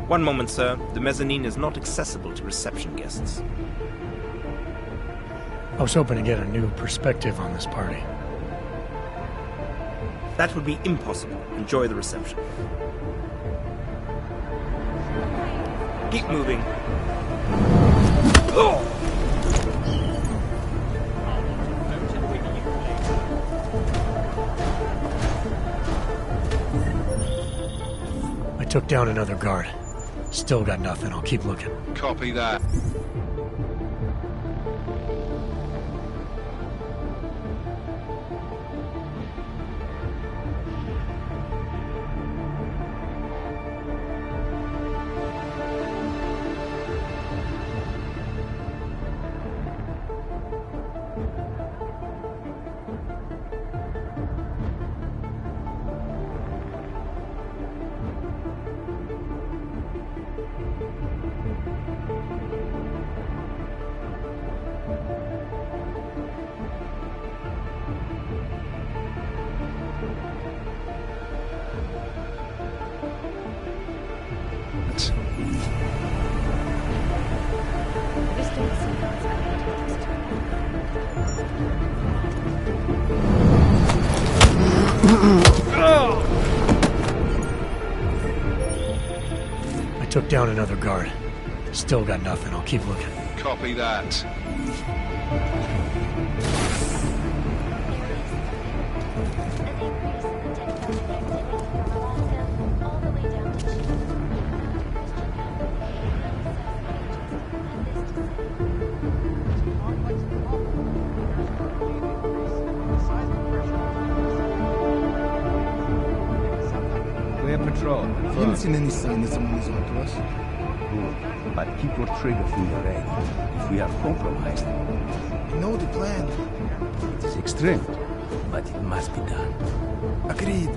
One moment, sir. The mezzanine is not accessible to reception guests. I was hoping to get a new perspective on this party. That would be impossible. Enjoy the reception. Keep moving. Oh! I took down another guard. Still got nothing. I'll keep looking. Copy that. I took down another guard. Still got nothing. I'll keep looking. Copy that. Clear patrol. You haven't seen any sign that someone is onto us? Good. But keep your trigger finger ready. If we are compromised, You know the plan. it is extreme, but it must be done. Agreed.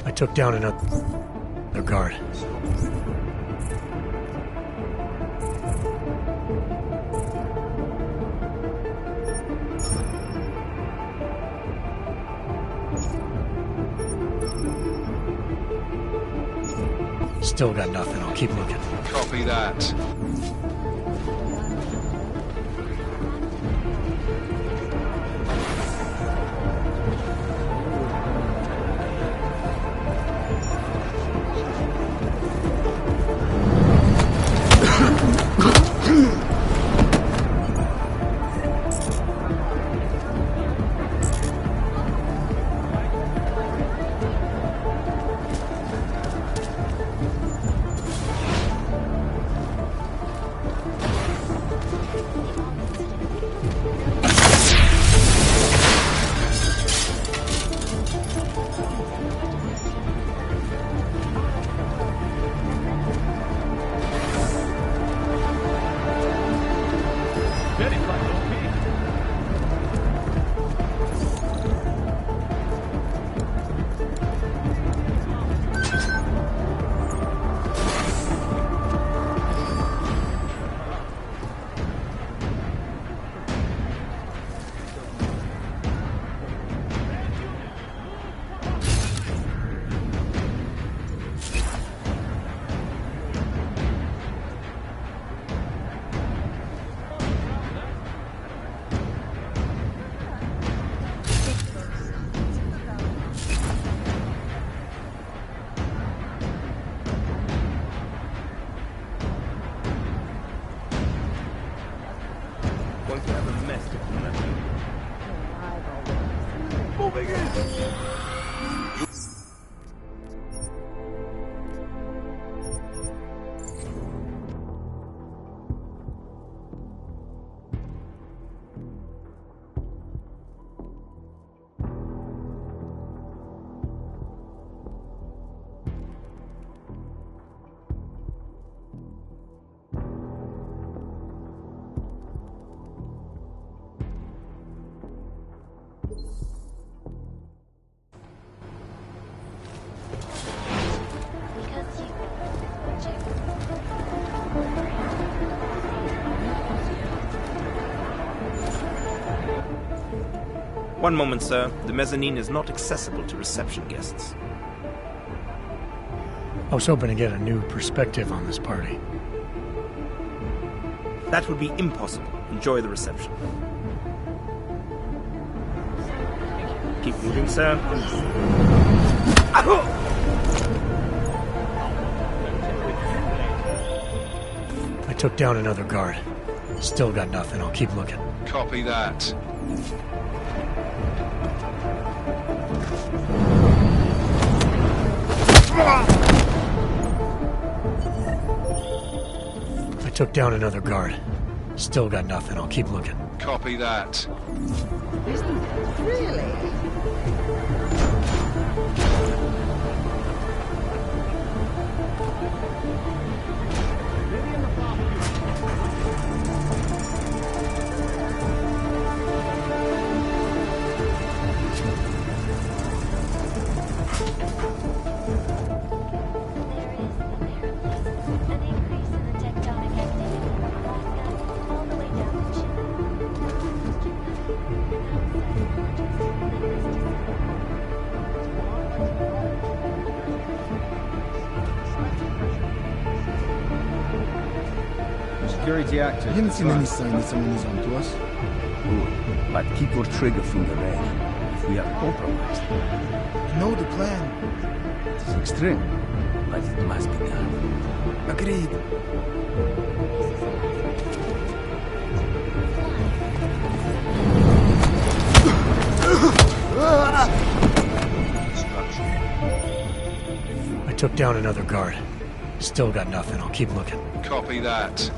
I took down another guard. Still got nothing. I'll keep looking. Copy that. One moment, sir. The mezzanine is not accessible to reception guests. I was hoping to get a new perspective on this party. That would be impossible. Enjoy the reception. Keep moving, sir. I took down another guard. Still got nothing. I'll keep looking. Copy that. I took down another guard. Still got nothing. I'll keep looking. Copy that. Really? Security I active. haven't seen any sign that someone is onto us. Good, but keep your trigger finger ready. If we are compromised, I know the plan. it is extreme, but it must be done. Agreed. I took down another guard. Still got nothing. I'll keep looking. Copy that.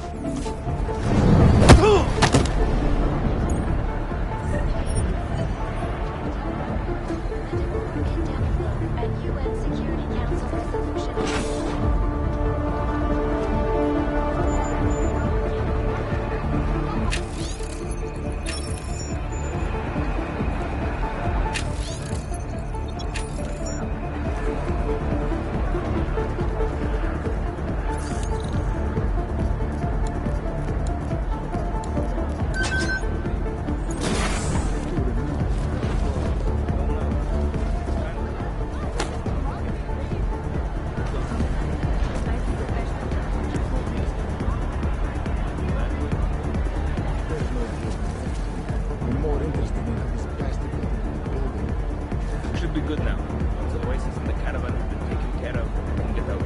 I'm more interested in how this bastard got into the building. Should be good now. The voices in the caravan have been taken care of. We can get out.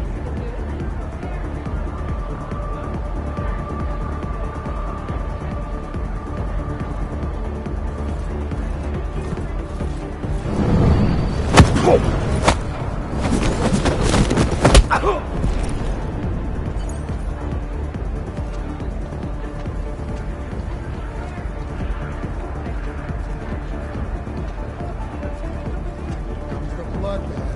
Comes the bloodbath.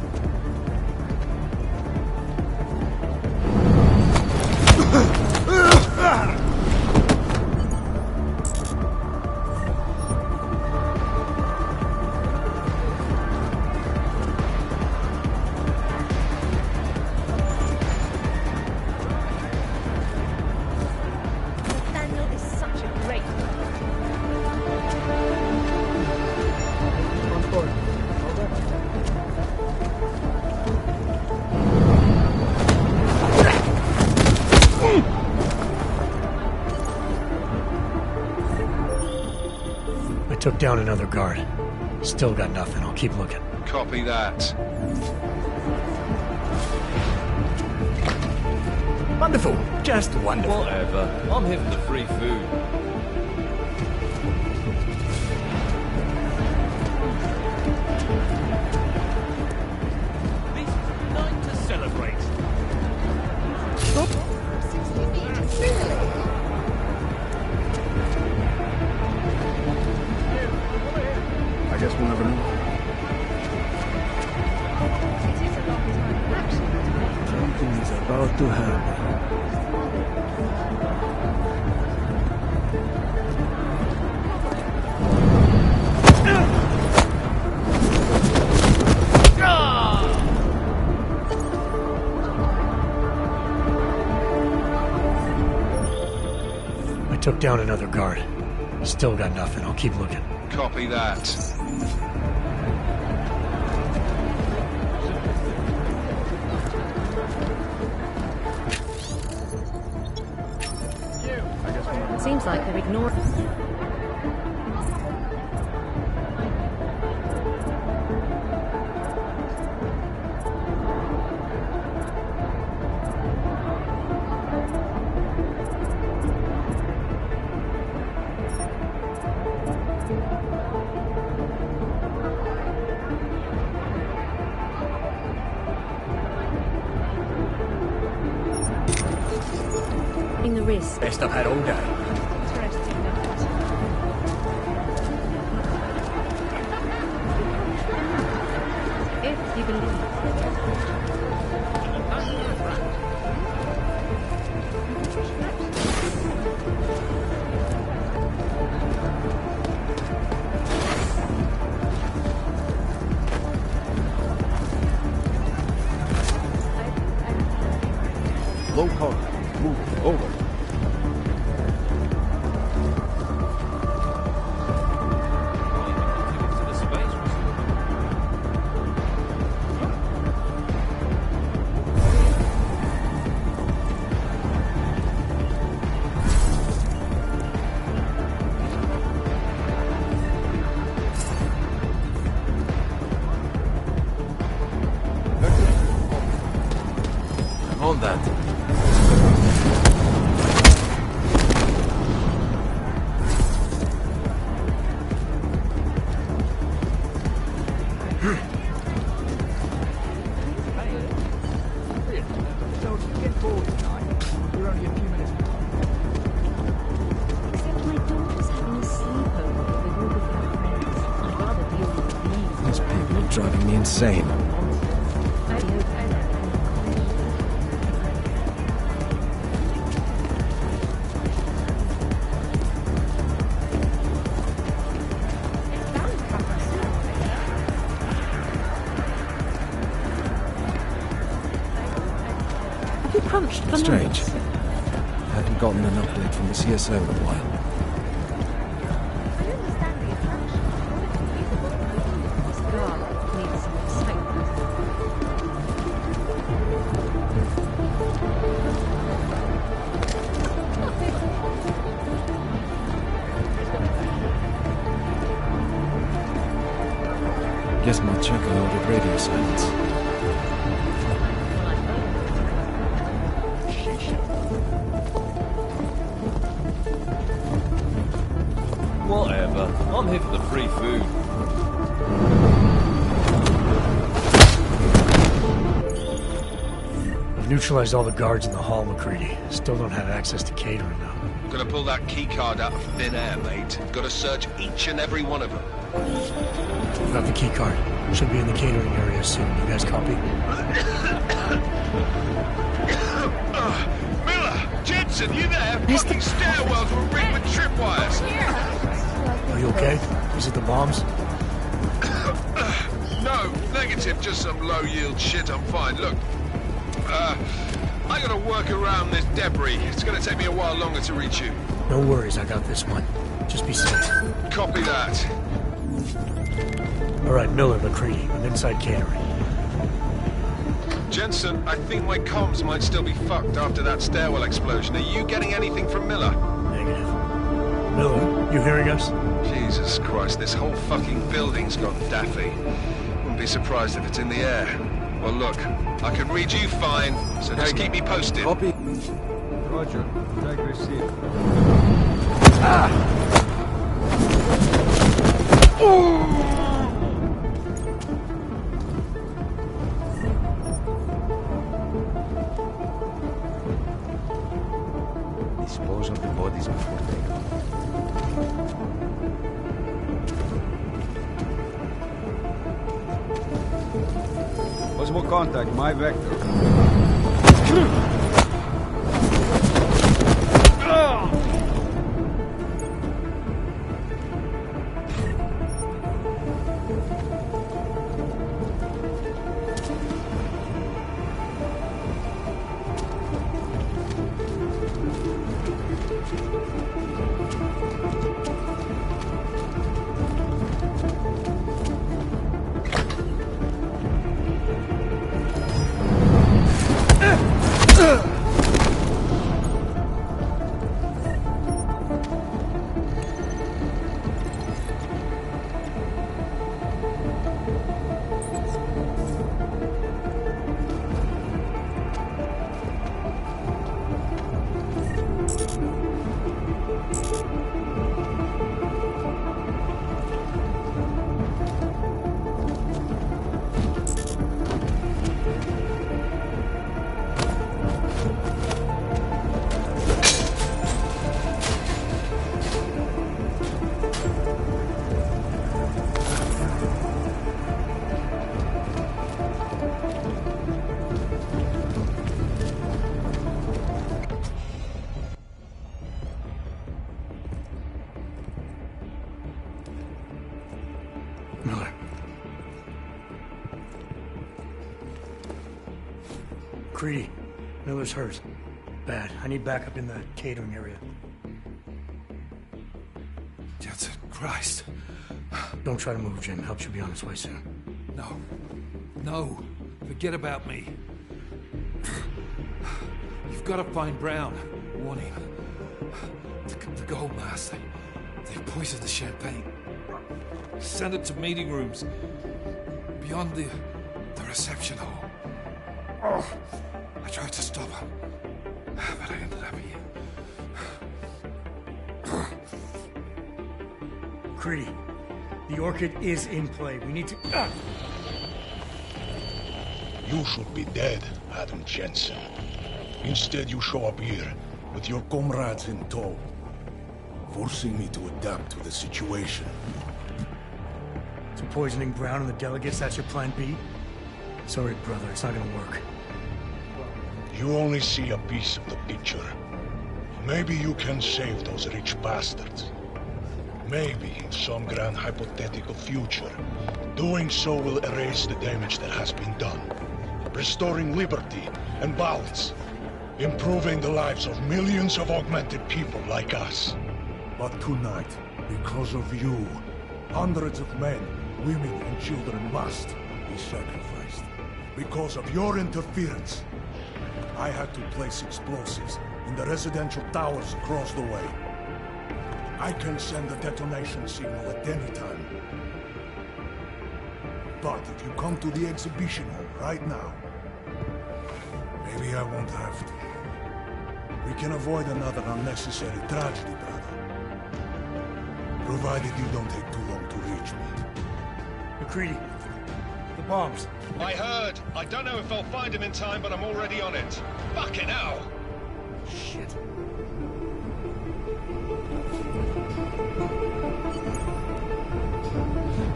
Nathaniel is such a great On board. I took down another guard. Still got nothing. I'll keep looking. Copy that. Wonderful, just wonderful. Whatever. I'm here for the free food. This is a night to celebrate. 60 meters. Really? I guess we'll never know. It is a long time. Actually, Something is about to happen. I took down another guard. Still got nothing. I'll keep looking. Copy that. Seems like they're ignoring us. The risk. Best I've had all day. Interesting numbers. If you believe. Low contact. Move. Over. To the space I'm on that. So, get bored tonight. You're only a few minutes behind. Except my daughter's having a sleepover with a group of her friends. I'd rather deal with these. These people are driving me insane. I hope Have you crunched bananas? Strange. Haven't gotten an update from the CSO in a while. I understand the attraction. This girl needs some excitement. Guess my checker loaded radio silence. Whatever. I'm here for the free food. I've neutralized all the guards in the hall, McCready. Still don't have access to catering, though. Gonna pull that keycard out of thin air, mate. Gotta search each and every one of them. I've got the key card. Should be in the catering area soon. You guys copy? Miller! Jensen, you there? Fucking stairwells were rigged with tripwires. Are you okay? Is it the bombs? No, negative. Just some low-yield shit. I'm fine. Look, I gotta work around this debris. It's gonna take me a while longer to reach you. No worries, I got this one. Just be safe. Copy that. All right, Miller, McCready. I'm inside catering. Jensen, I think my comms might still be fucked after that stairwell explosion. Are you getting anything from Miller? Negative. Miller, you hearing us? Jesus Christ, this whole fucking building's gone daffy. Wouldn't be surprised if it's in the air. Well, look, I can read you fine, so just keep me posted. Copy. Roger. Take receipt. Dispose of the bodies before takeoff. Possible contact, my vector. Creedy, Miller's hurt. Bad. I need backup in the catering area. Jensen, Christ. Don't try to move, Jim. Help should be on its way soon. No. No. Forget about me. You've got to find Brown. Warn him. The gold mask. They poisoned the champagne. Send it to meeting rooms. Beyond the reception hall. Oh, I tried to stop him. But I ended up here. Creedy, the Orchid is in play. We need to... You should be dead, Adam Jensen. Instead, you show up here with your comrades in tow, forcing me to adapt to the situation. So poisoning Brown and the delegates, that's your plan B? Sorry, brother, it's not gonna work. You only see a piece of the picture. Maybe you can save those rich bastards. Maybe in some grand hypothetical future, doing so will erase the damage that has been done, restoring liberty and balance, improving the lives of millions of augmented people like us. But tonight, because of you, hundreds of men, women and children must be sacrificed. Because of your interference, I had to place explosives in the residential towers across the way. I can send a detonation signal at any time. But if you come to the exhibition hall right now, maybe I won't have to. We can avoid another unnecessary tragedy, brother. Provided you don't take too long to reach me. McCready, the bombs. I heard. I don't know if I'll find him in time, but I'm already on it. Fucking hell! Shit.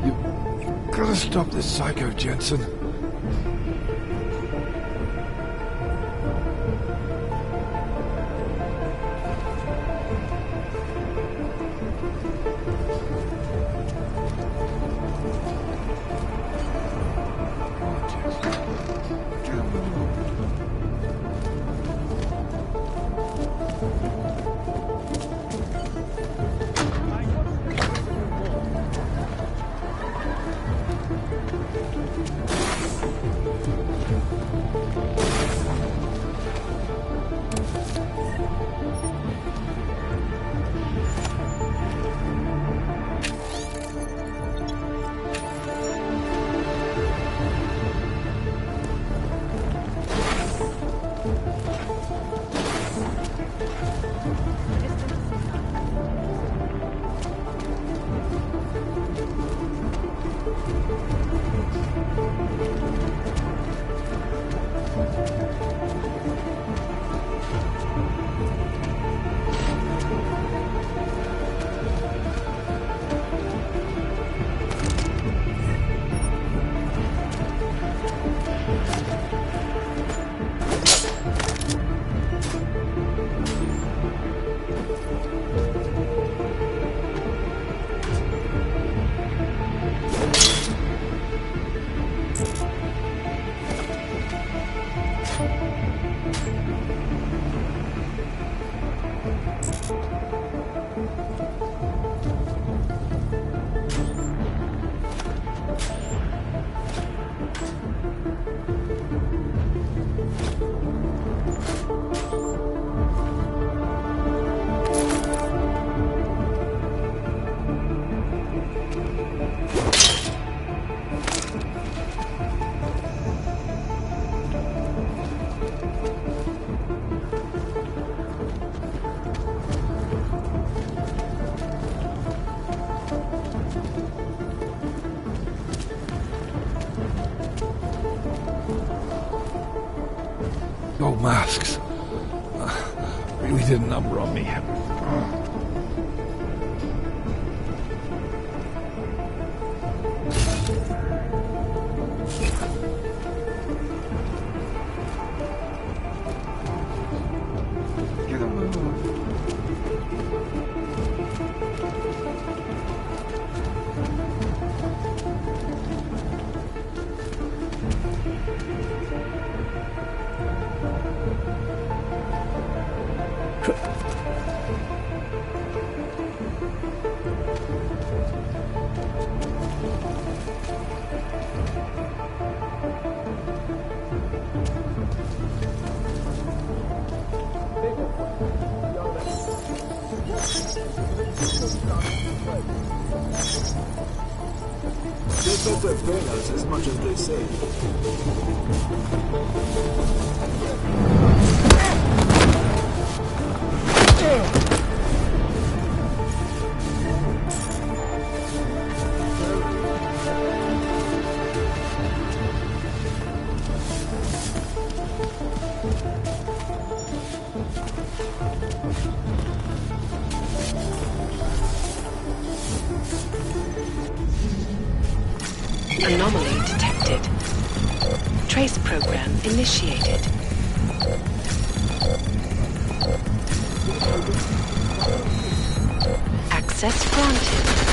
You gotta stop this psycho, Jensen. Gold masks. Really did a number on me. Get a move. better pay us as much as they say. Anomaly detected. Trace program initiated. Access granted.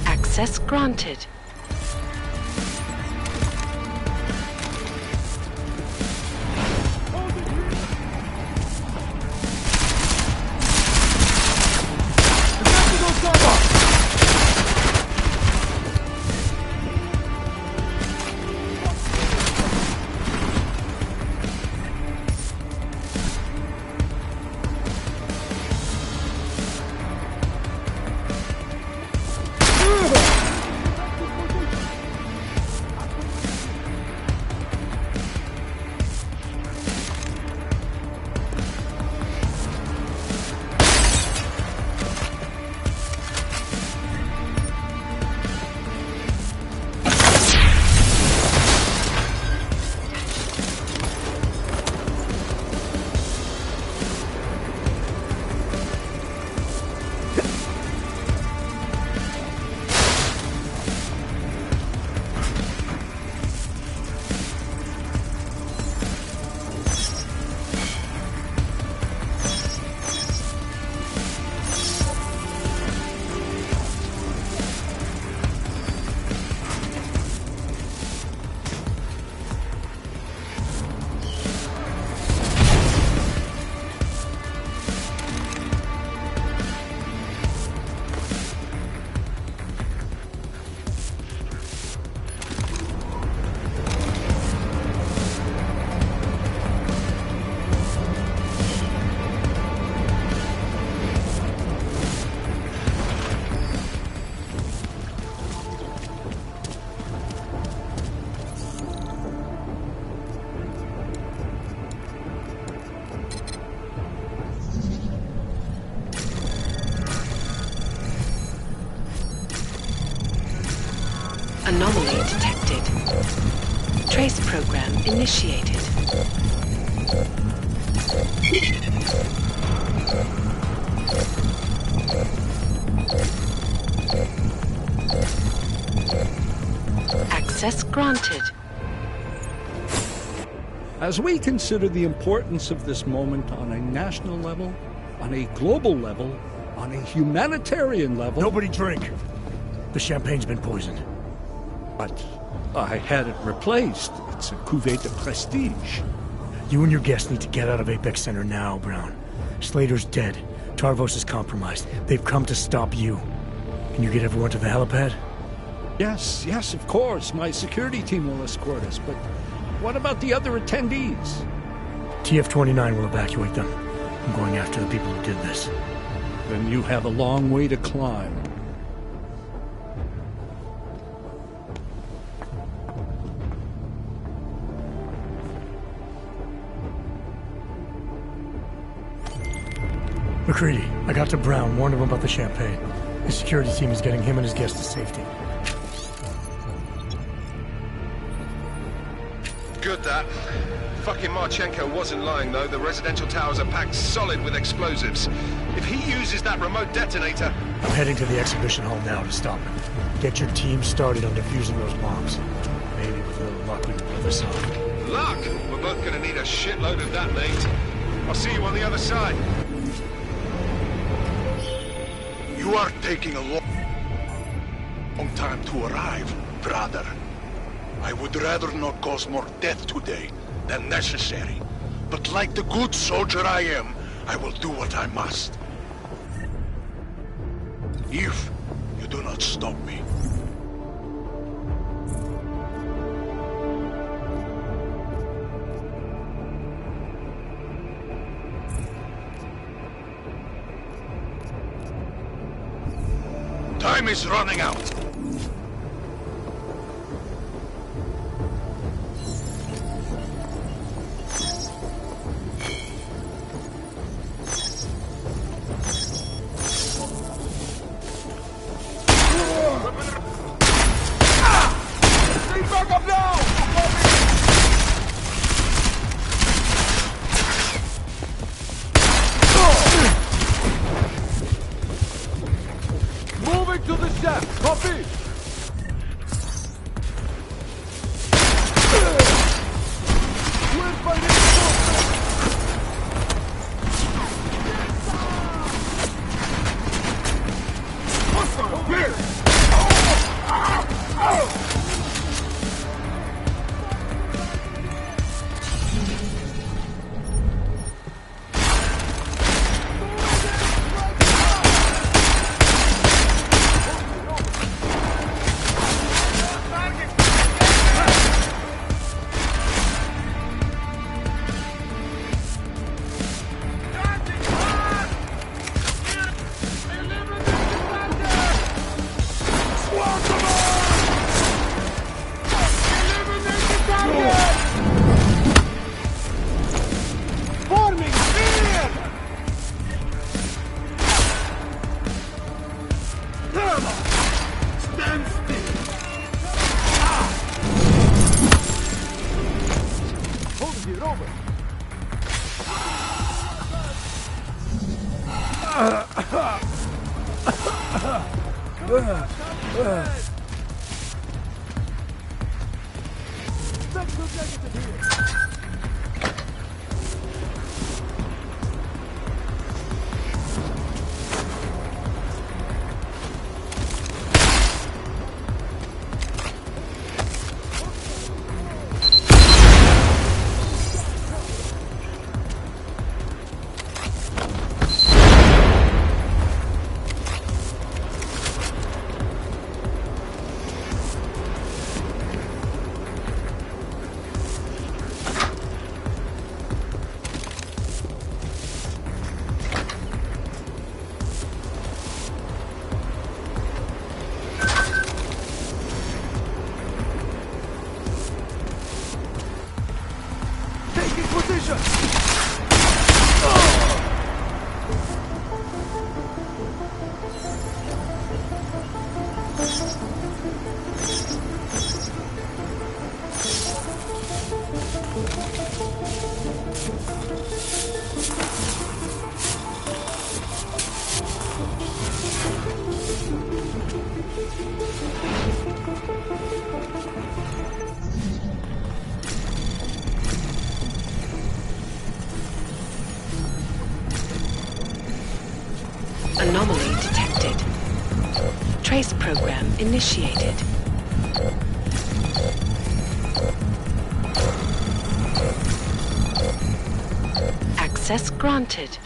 Access granted. Anomaly detected. Trace program initiated. Access granted. As we consider the importance of this moment on a national level, on a global level, on a humanitarian level... Nobody drink. The champagne's been poisoned. But I had it replaced. It's a cuvée de prestige. You and your guests need to get out of Apex Center now, Brown. Slater's dead. Tarvos is compromised. They've come to stop you. Can you get everyone to the helipad? Yes, of course. My security team will escort us, but what about the other attendees? TF-29 will evacuate them. I'm going after the people who did this. Then you have a long way to climb. McCready, I got to Brown, warned him about the champagne. His security team is getting him and his guests to safety. Good, that. Fucking Marchenko wasn't lying, though. The residential towers are packed solid with explosives. If he uses that remote detonator... I'm heading to the exhibition hall now to stop him. Get your team started on defusing those bombs. Maybe with a little luck we can pull this off. Luck? We're both gonna need a shitload of that, Nate. I'll see you on the other side. You are taking a long time to arrive, brother. I would rather not cause more death today than necessary. But like the good soldier I am, I will do what I must. If you do not stop me. Time is running out. Trace program initiated. Access granted.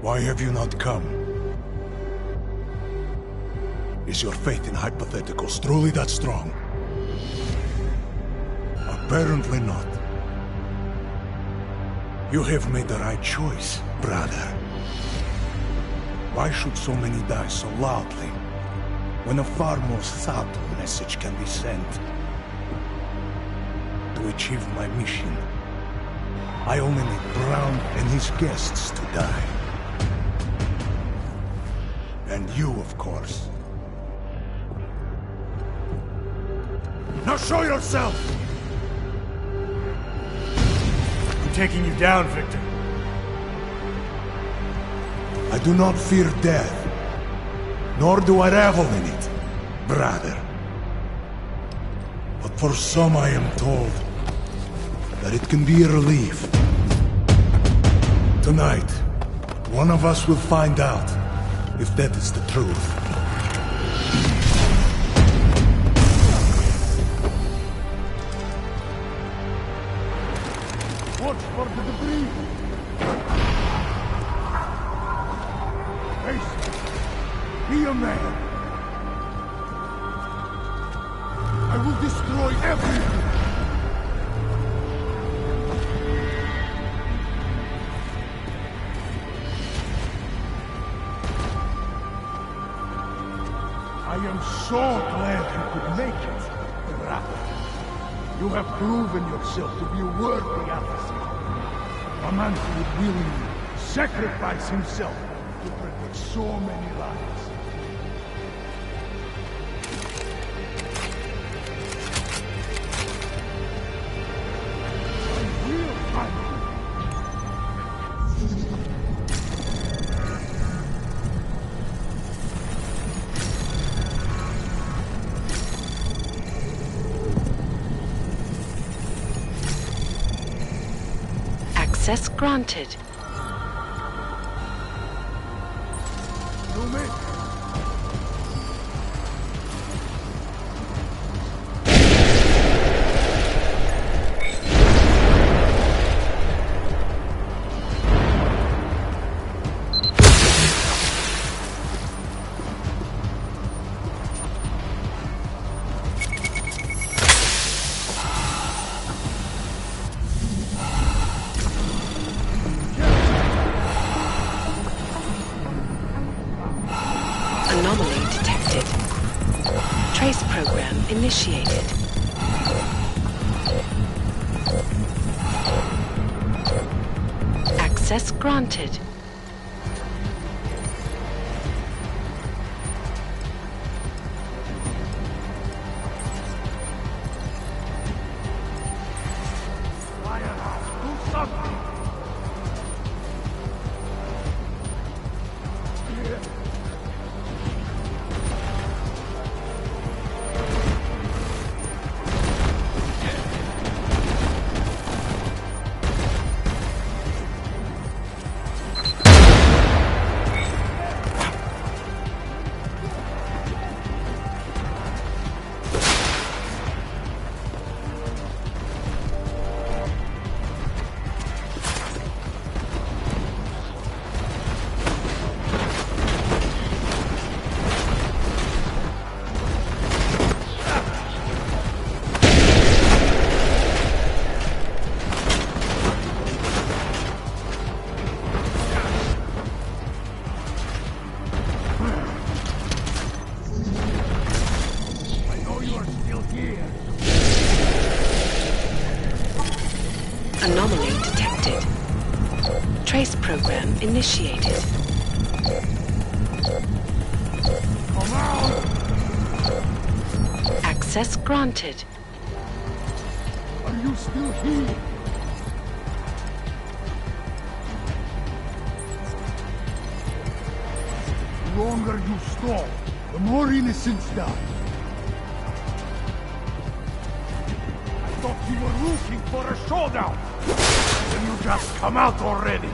Why have you not come? Is your faith in hypotheticals truly that strong? Apparently not. You have made the right choice, brother. Why should so many die so loudly, when a far more subtle message can be sent? To achieve my mission, I only need Brown and his guests to die. And you, of course. Now show yourself! I'm taking you down, Victor. I do not fear death, nor do I revel in it, brother. But for some I am told that it can be a relief. Tonight, one of us will find out if that is the truth. Watch for the debris! Haste! Be a man! I will destroy everything! I am so glad you could make it, brother. You have proven yourself to be a worthy adversary. A man who would willingly sacrifice himself to protect so many lives. Access granted. Anomaly detected. Trace program initiated. Access granted. Do something! Anomaly detected. Trace program initiated. Come out! Access granted. Are you still here? The longer you stall, the more innocents die. I thought you were looking for a showdown. Then you just come out already.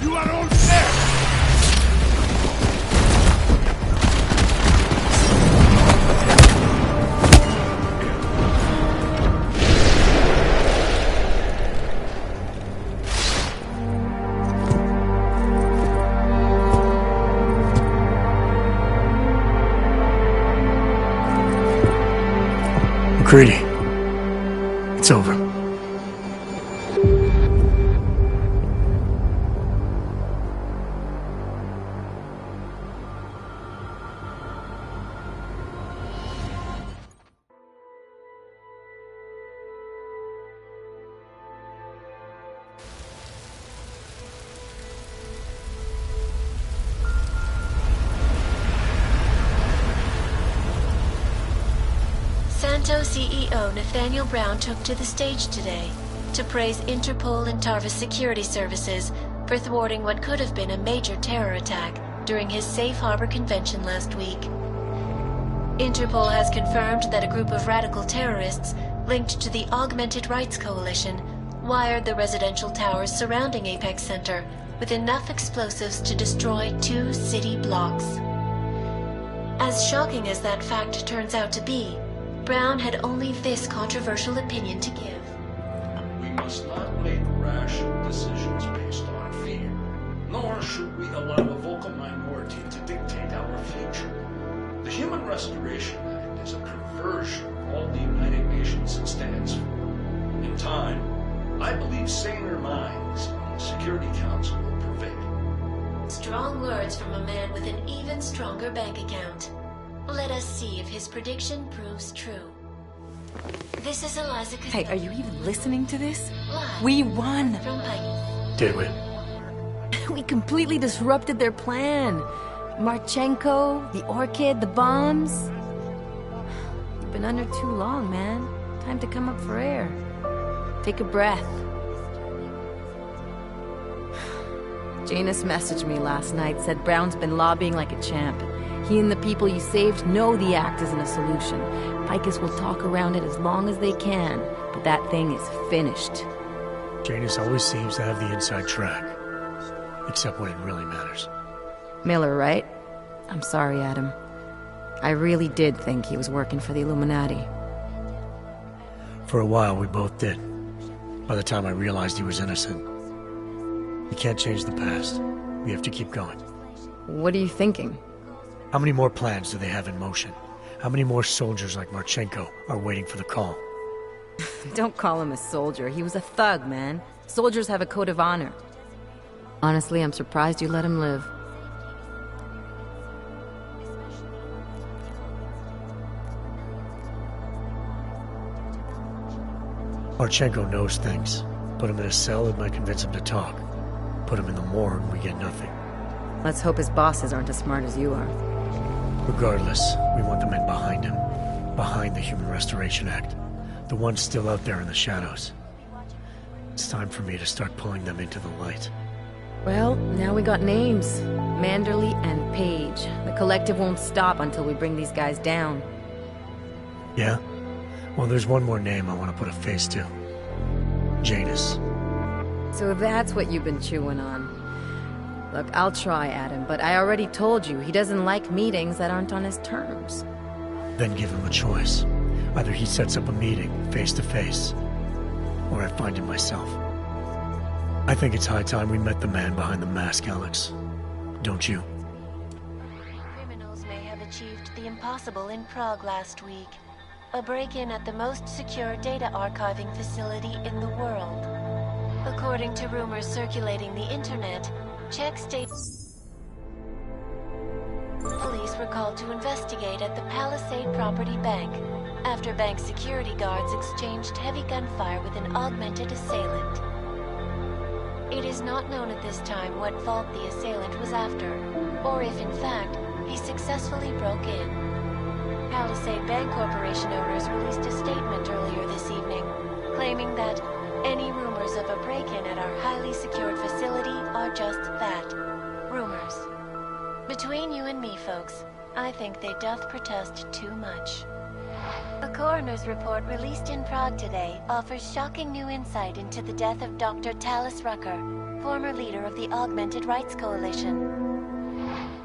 You are all dead! McCready. It's over. Santo CEO Nathaniel Brown took to the stage today to praise Interpol and Tarvis security services for thwarting what could have been a major terror attack during his Safe Harbor convention last week. Interpol has confirmed that a group of radical terrorists linked to the Augmented Rights Coalition wired the residential towers surrounding Apex Center with enough explosives to destroy 2 city blocks. As shocking as that fact turns out to be, Brown had only this controversial opinion to give. We must not make rash decisions based on fear, nor should we allow a vocal minority to dictate our future. The Human Restoration Act is a perversion of all the United Nations it stands for. In time, I believe saner minds on the Security Council will prevail. Strong words from a man with an even stronger bank account. Let us see if his prediction proves true. This is Eliza Hey, are you even listening to this? Live We won! from Pike. Did we? We completely disrupted their plan. Marchenko, the Orchid, the bombs. You've been under too long, man. Time to come up for air. Take a breath. Janus messaged me last night, said Brown's been lobbying like a champ. He and the people you saved know the act isn't a solution. Picus will talk around it as long as they can, but that thing is finished. Janus always seems to have the inside track. Except when it really matters. Miller, right? I'm sorry, Adam. I really did think he was working for the Illuminati. For a while, we both did. By the time I realized he was innocent. We can't change the past. We have to keep going. What are you thinking? How many more plans do they have in motion? How many more soldiers like Marchenko are waiting for the call? Don't call him a soldier. He was a thug, man. Soldiers have a code of honor. Honestly, I'm surprised you let him live. Marchenko knows things. Put him in a cell, it might convince him to talk. Put him in the morgue, we get nothing. Let's hope his bosses aren't as smart as you are. Regardless, we want the men behind him. Behind the Human Restoration Act. The ones still out there in the shadows. It's time for me to start pulling them into the light. Well, now we got names. Manderley and Page. The collective won't stop until we bring these guys down. Yeah? Well, there's one more name I want to put a face to. Janus. So that's what you've been chewing on. Look, I'll try, Adam, but I already told you, he doesn't like meetings that aren't on his terms. Then give him a choice. Either he sets up a meeting, face to face, or I find him myself. I think it's high time we met the man behind the mask, Alex. Don't you? Criminals may have achieved the impossible in Prague last week. A break-in at the most secure data archiving facility in the world. According to rumors circulating the internet, Czech state police were called to investigate at the Palisade Property Bank after bank security guards exchanged heavy gunfire with an augmented assailant. It is not known at this time what fault the assailant was after, or if in fact he successfully broke in. Palisade Bank Corporation owners released a statement earlier this evening, claiming that any rumors of a break-in at our highly secured facility are just that, rumors. Between you and me, folks, I think they doth protest too much. A coroner's report released in Prague today offers shocking new insight into the death of Dr. Talis Rucker, former leader of the Augmented Rights Coalition.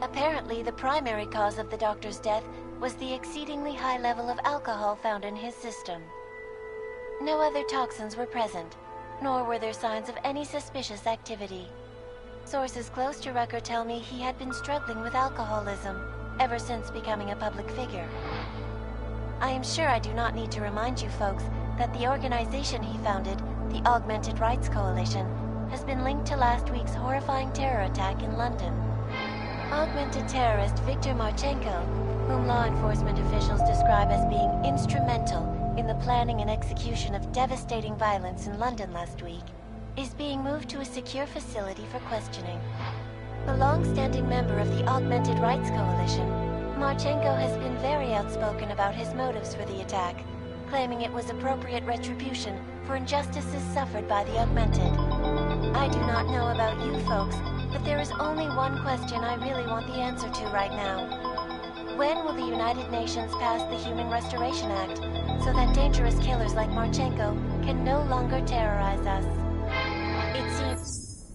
Apparently, the primary cause of the doctor's death was the exceedingly high level of alcohol found in his system. No other toxins were present, nor were there signs of any suspicious activity. Sources close to Rucker tell me he had been struggling with alcoholism ever since becoming a public figure. I am sure I do not need to remind you folks that the organization he founded, the Augmented Rights Coalition, has been linked to last week's horrifying terror attack in London. Augmented terrorist Viktor Marchenko, whom law enforcement officials describe as being instrumental in the planning and execution of devastating violence in London last week, is being moved to a secure facility for questioning. A long-standing member of the Augmented Rights Coalition, Marchenko has been very outspoken about his motives for the attack, claiming it was appropriate retribution for injustices suffered by the Augmented. I do not know about you folks, but there is only one question I really want the answer to right now. When will the United Nations pass the Human Restoration Act, so that dangerous killers like Marchenko can no longer terrorize us? It seems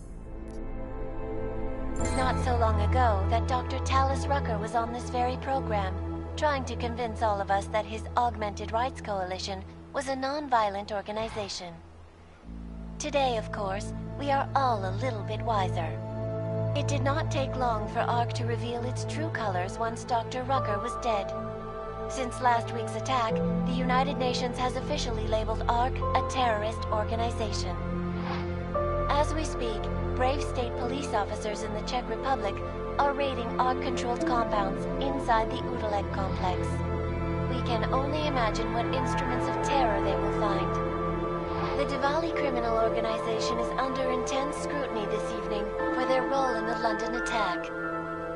not so long ago that Dr. Talis Rucker was on this very program, trying to convince all of us that his Augmented Rights Coalition was a non-violent organization. Today, of course, we are all a little bit wiser. It did not take long for ARC to reveal its true colors once Dr. Rucker was dead. Since last week's attack, the United Nations has officially labeled ARC a terrorist organization. As we speak, brave state police officers in the Czech Republic are raiding ARC-controlled compounds inside the Udaleg complex. We can only imagine what instruments of terror they will criminal organization is under intense scrutiny this evening for their role in the London attack.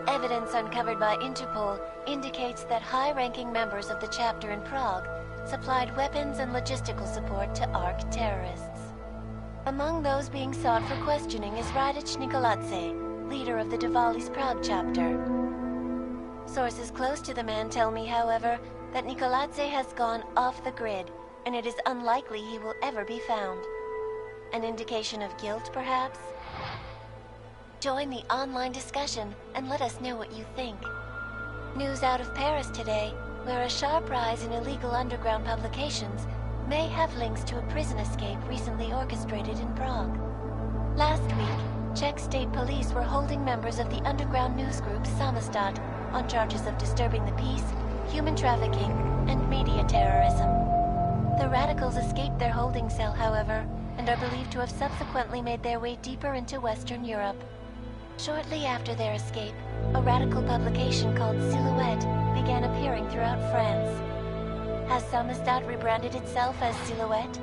Evidence uncovered by Interpol indicates that high-ranking members of the chapter in Prague supplied weapons and logistical support to ARC terrorists. Among those being sought for questioning is Radich Nikoladze, leader of the Diwali's Prague chapter. Sources close to the man tell me, however, that Nikoladze has gone off the grid, and it is unlikely he will ever be found. An indication of guilt, perhaps? Join the online discussion and let us know what you think. News out of Paris today, where a sharp rise in illegal underground publications may have links to a prison escape recently orchestrated in Prague. Last week, Czech state police were holding members of the underground news group Samizdat on charges of disturbing the peace, human trafficking, and media terrorism. The radicals escaped their holding cell, however, and are believed to have subsequently made their way deeper into Western Europe. Shortly after their escape, a radical publication called Silhouette began appearing throughout France. Has Samizdat rebranded itself as Silhouette?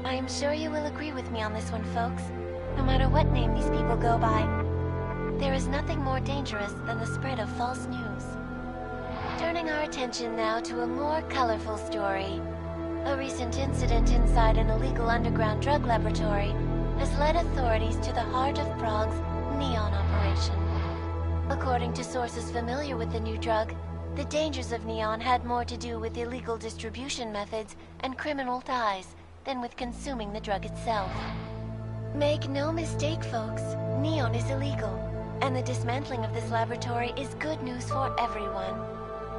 I am sure you will agree with me on this one, folks. No matter what name these people go by, there is nothing more dangerous than the spread of false news. Turning our attention now to a more colorful story. A recent incident inside an illegal underground drug laboratory has led authorities to the heart of Prague's Neon operation. According to sources familiar with the new drug, the dangers of Neon had more to do with illegal distribution methods and criminal ties than with consuming the drug itself. Make no mistake, folks, Neon is illegal, and the dismantling of this laboratory is good news for everyone.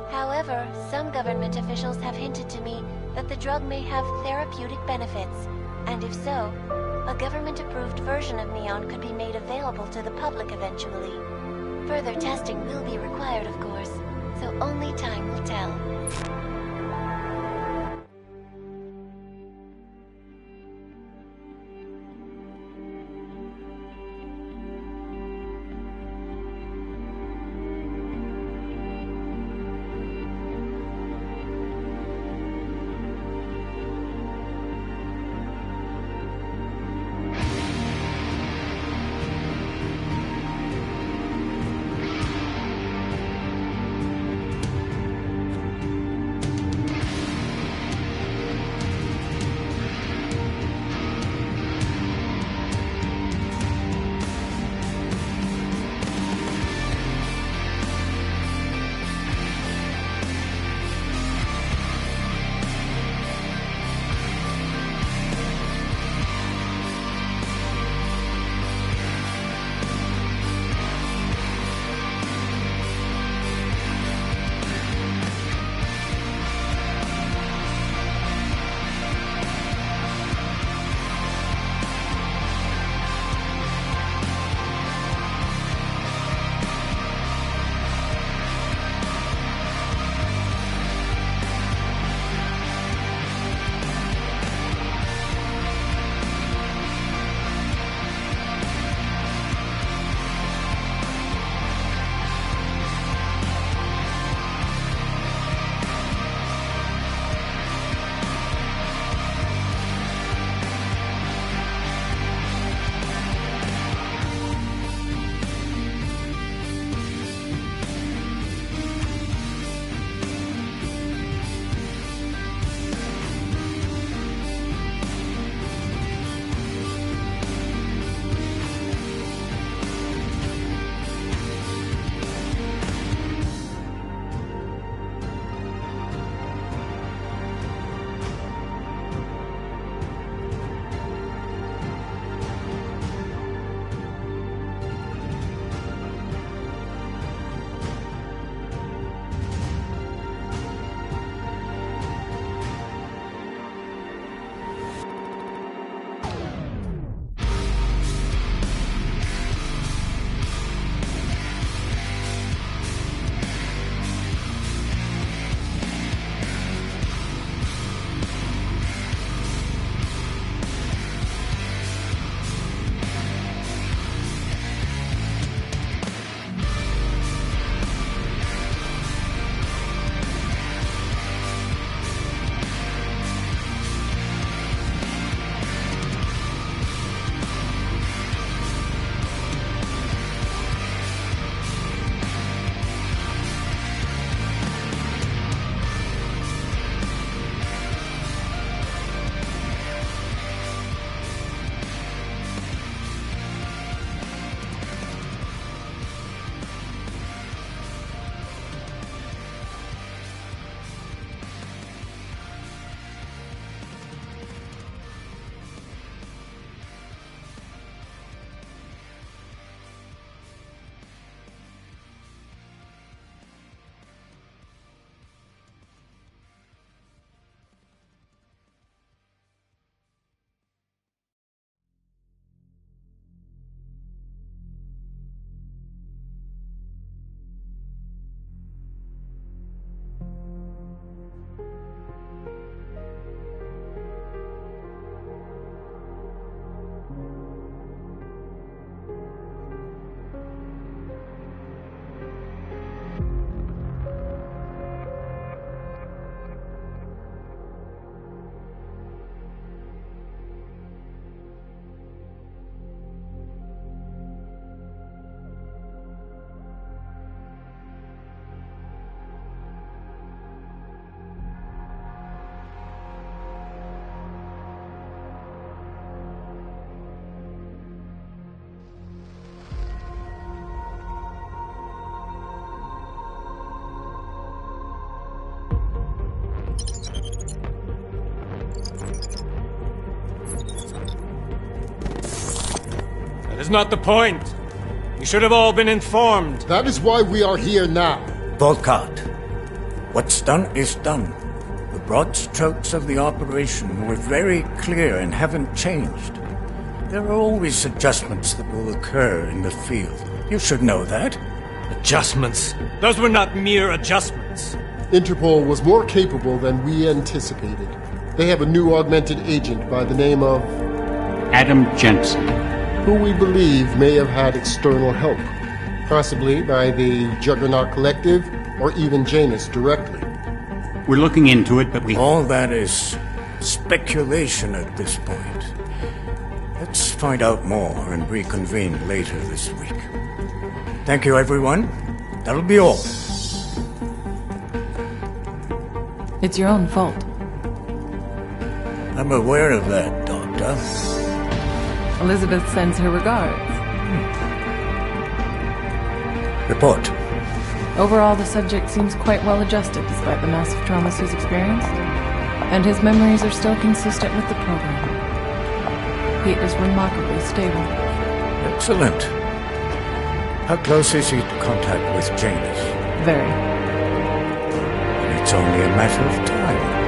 However, some government officials have hinted to me that the drug may have therapeutic benefits, and if so, a government-approved version of Neon could be made available to the public eventually. Further testing will be required, of course, so only time will tell. is not the point. You should have all been informed. That is why we are here now. Volkart, what's done is done. The broad strokes of the operation were very clear and haven't changed. There are always adjustments that will occur in the field. You should know that. Adjustments? Those were not mere adjustments. Interpol was more capable than we anticipated. They have a new augmented agent by the name of... Adam Jensen. Who we believe may have had external help. Possibly by the Juggernaut Collective, or even Janus directly. We're looking into it, but we... All that is speculation at this point. Let's find out more and reconvene later this week. Thank you, everyone. That'll be all. It's your own fault. I'm aware of that, Doctor. Elizabeth sends her regards. Report. Overall, the subject seems quite well adjusted despite the massive traumas he's experienced. And his memories are still consistent with the program. He is remarkably stable. Excellent. How close is he to contact with Janus? Very. It's only a matter of time.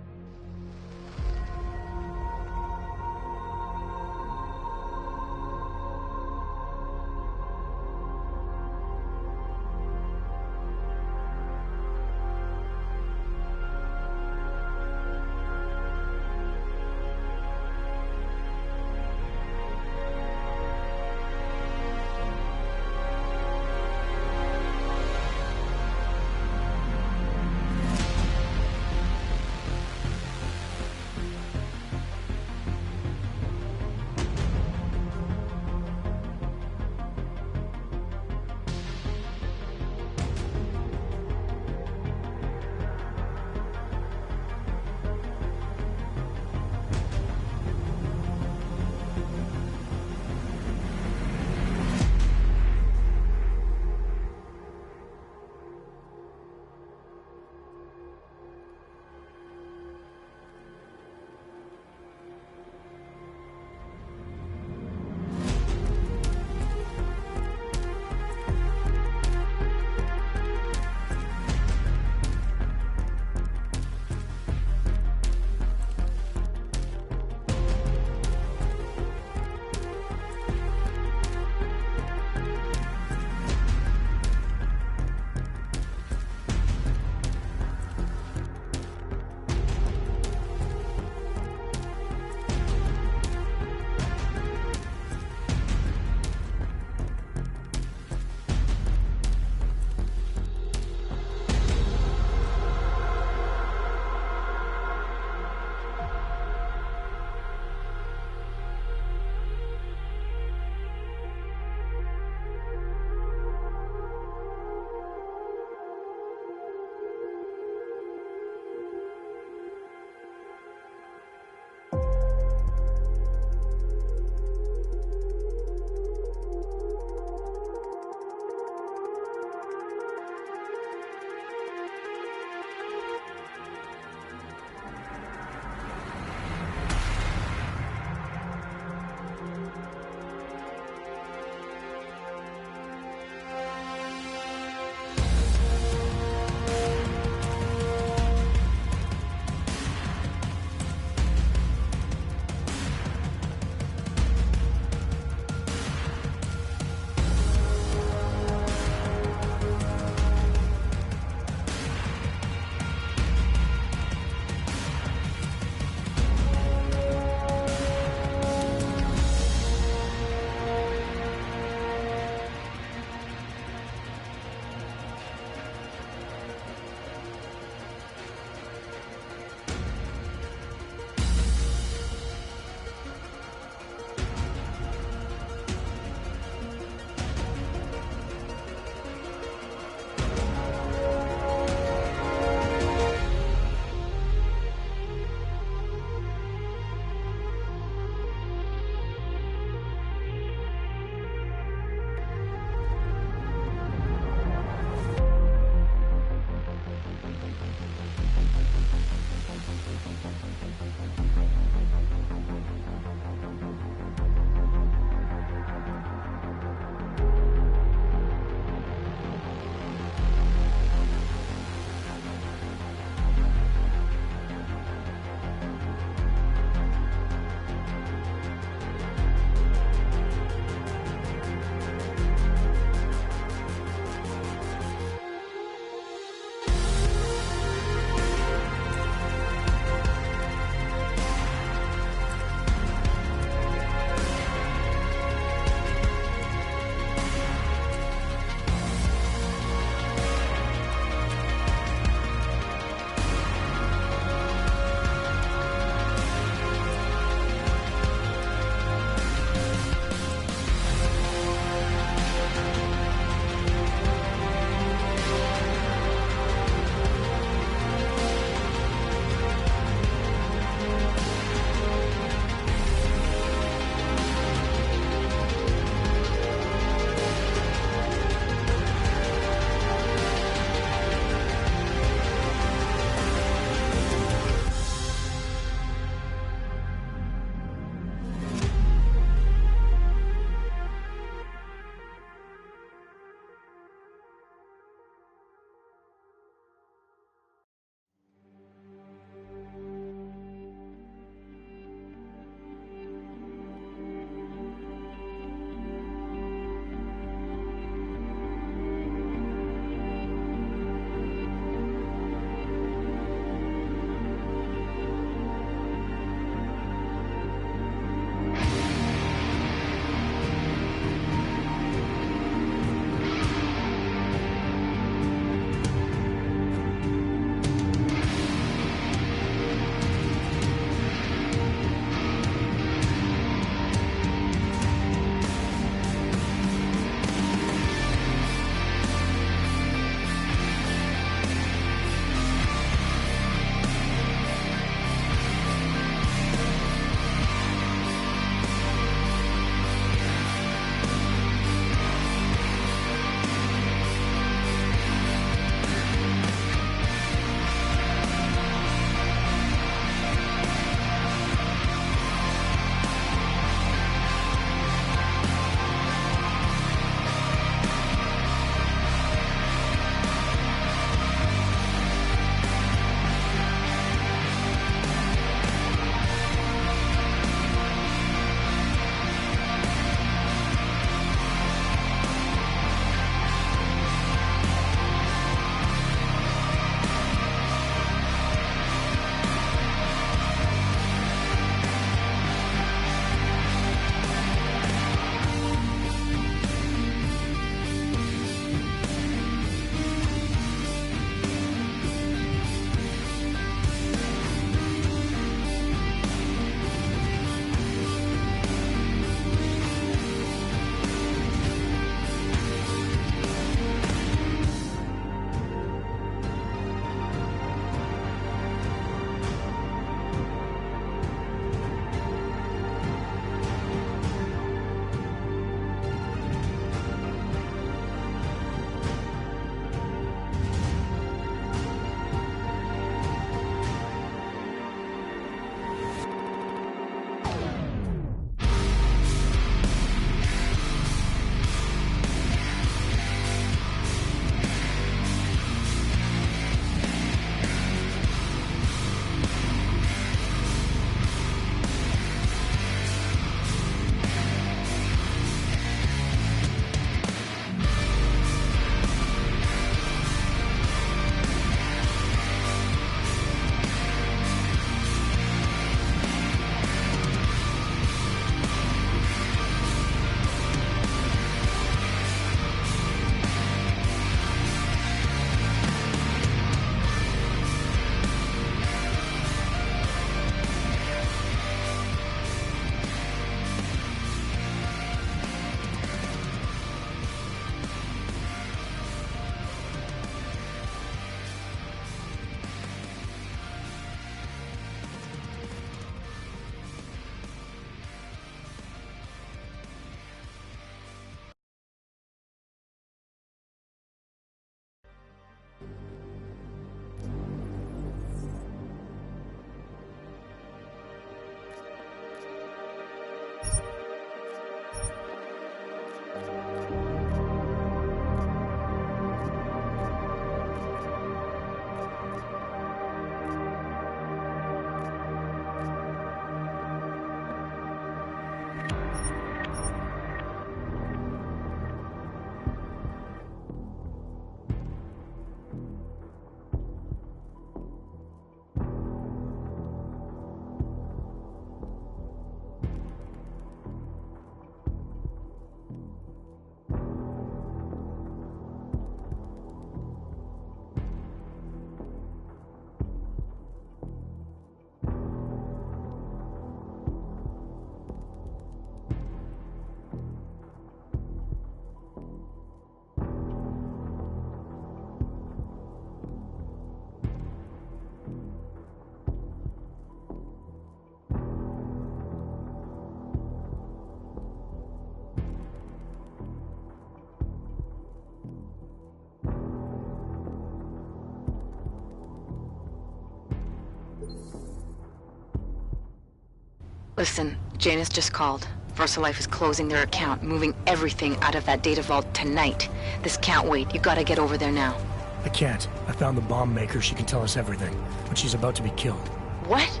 Listen, Janus just called. VersaLife is closing their account, moving everything out of that data vault tonight. This can't wait. You gotta get over there now. I can't. I found the bomb maker. She can tell us everything. But she's about to be killed. What?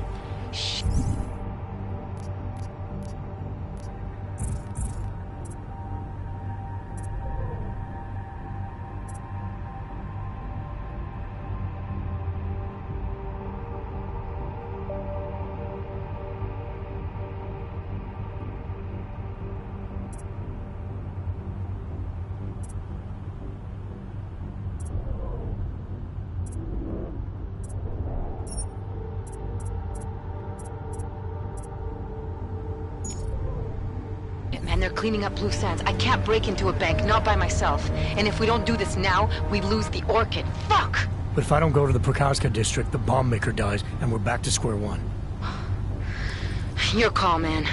Shh. Man, they're cleaning up loose ends. I can't break into a bank, not by myself. And if we don't do this now, we lose the Orchid. Fuck! But if I don't go to the Prokazka district, the bomb maker dies, and we're back to square one. Your call, man.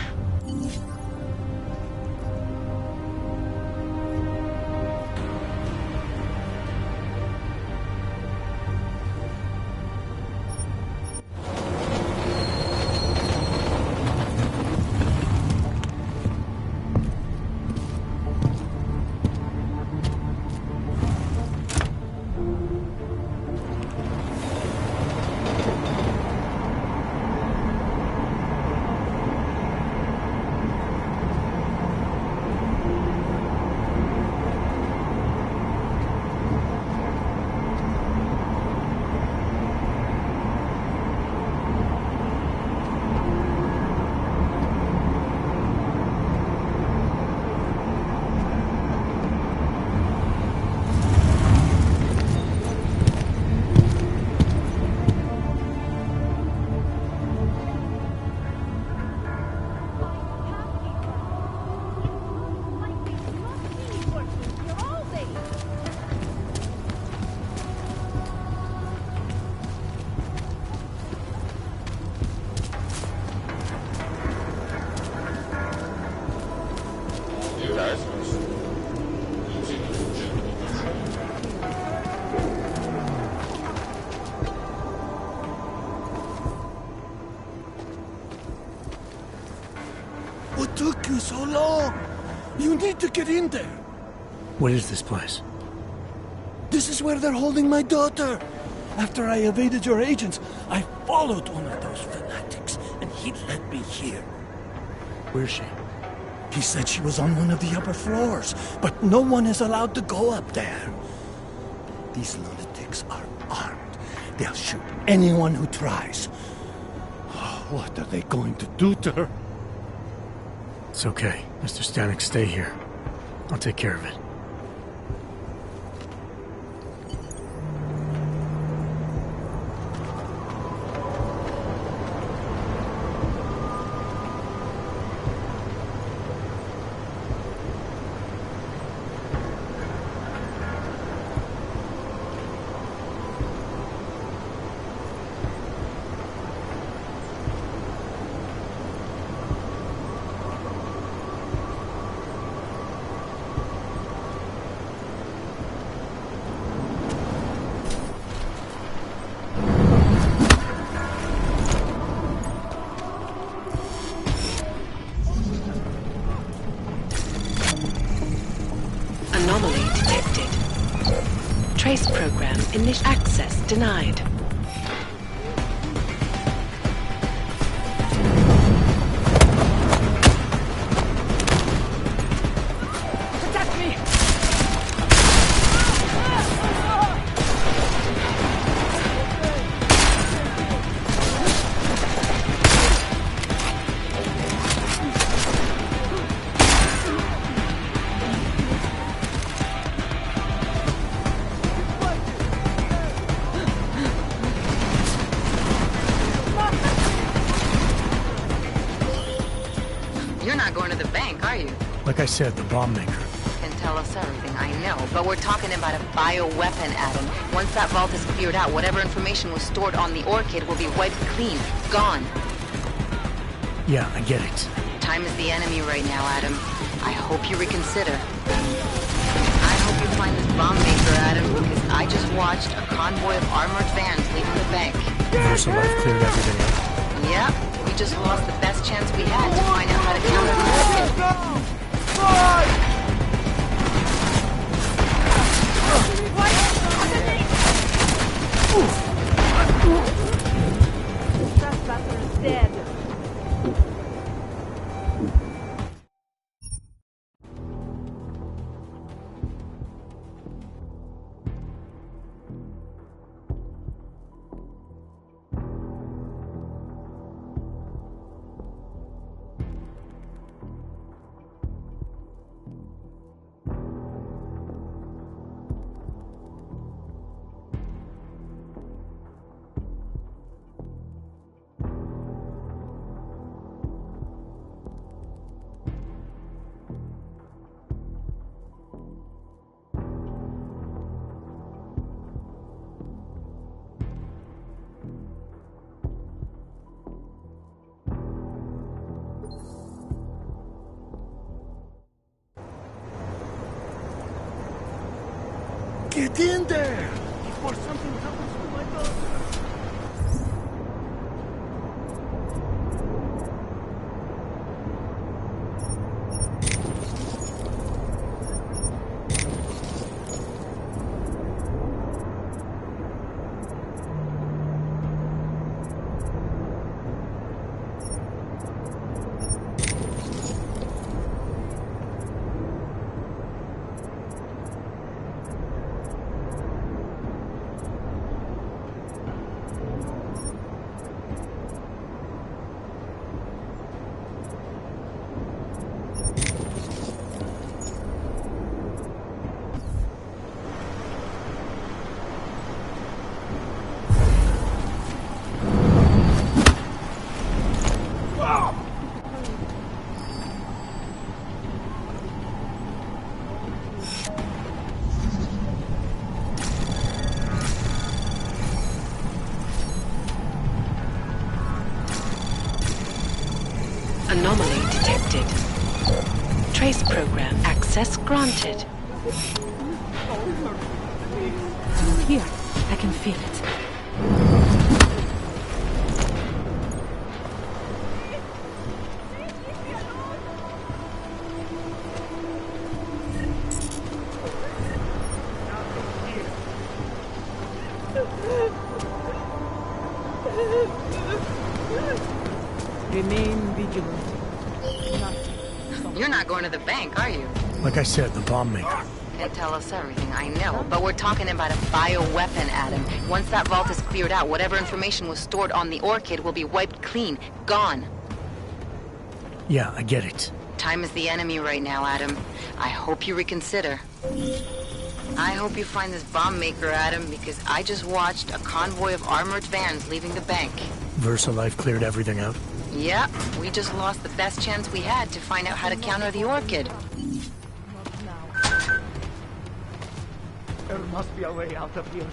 What took you so long? You need to get in there. What is this place? This is where they're holding my daughter. After I evaded your agents, I followed one of those fanatics, and he led me here. Where's she? He said she was on one of the upper floors, but no one is allowed to go up there. These lunatics are armed. They'll shoot anyone who tries. What are they going to do to her? It's okay. Mr. Stanek, stay here. I'll take care of it. Anomaly detected. Trace program initial access denied. Protect me! You're not going to the bank, are you? Like I said, the bomb maker. Can tell us everything, I know. But we're talking about a bioweapon, Adam. Once that vault is cleared out, whatever information was stored on the Orchid will be wiped clean. Gone. Yeah, I get it. Time is the enemy right now, Adam. I hope you reconsider. I hope you find this bomb maker, Adam, because I just watched a convoy of armored vans leaving the bank. VersaLife cleared everything out. Yep. We just lost the best chance we had to find out how to counter Trespasser is dead. Get in there before something happens to my daughter. Anomaly detected. Trace program access granted. Here, I can feel it. Remain vigilant. You're not going to the bank, are you? Like I said, the bomb maker. Can't tell us everything, I know. But we're talking about a bioweapon, Adam. Once that vault is cleared out, whatever information was stored on the Orchid will be wiped clean. Gone. Yeah, I get it. Time is the enemy right now, Adam. I hope you reconsider. I hope you find this bomb maker, Adam, because I just watched a convoy of armored vans leaving the bank. VersaLife cleared everything out? Yeah, we just lost the best chance we had to find out how to counter the Orchid. There must be a way out of here.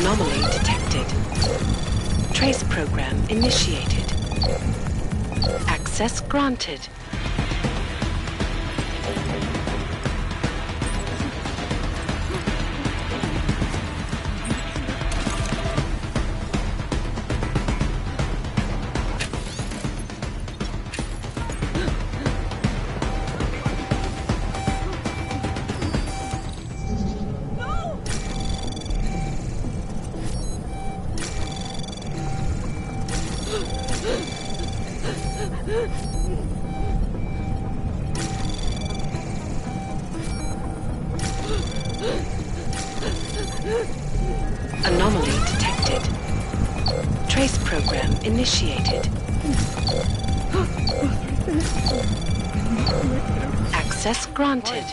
Anomaly detected. Trace program initiated. Access granted. Anomaly detected. Trace program initiated. Access granted.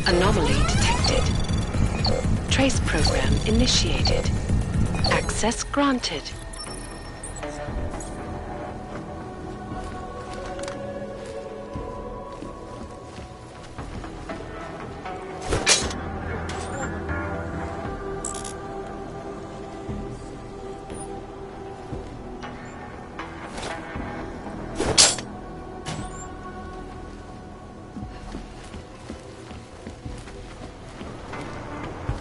Anomaly detected. Trace program initiated. Access granted.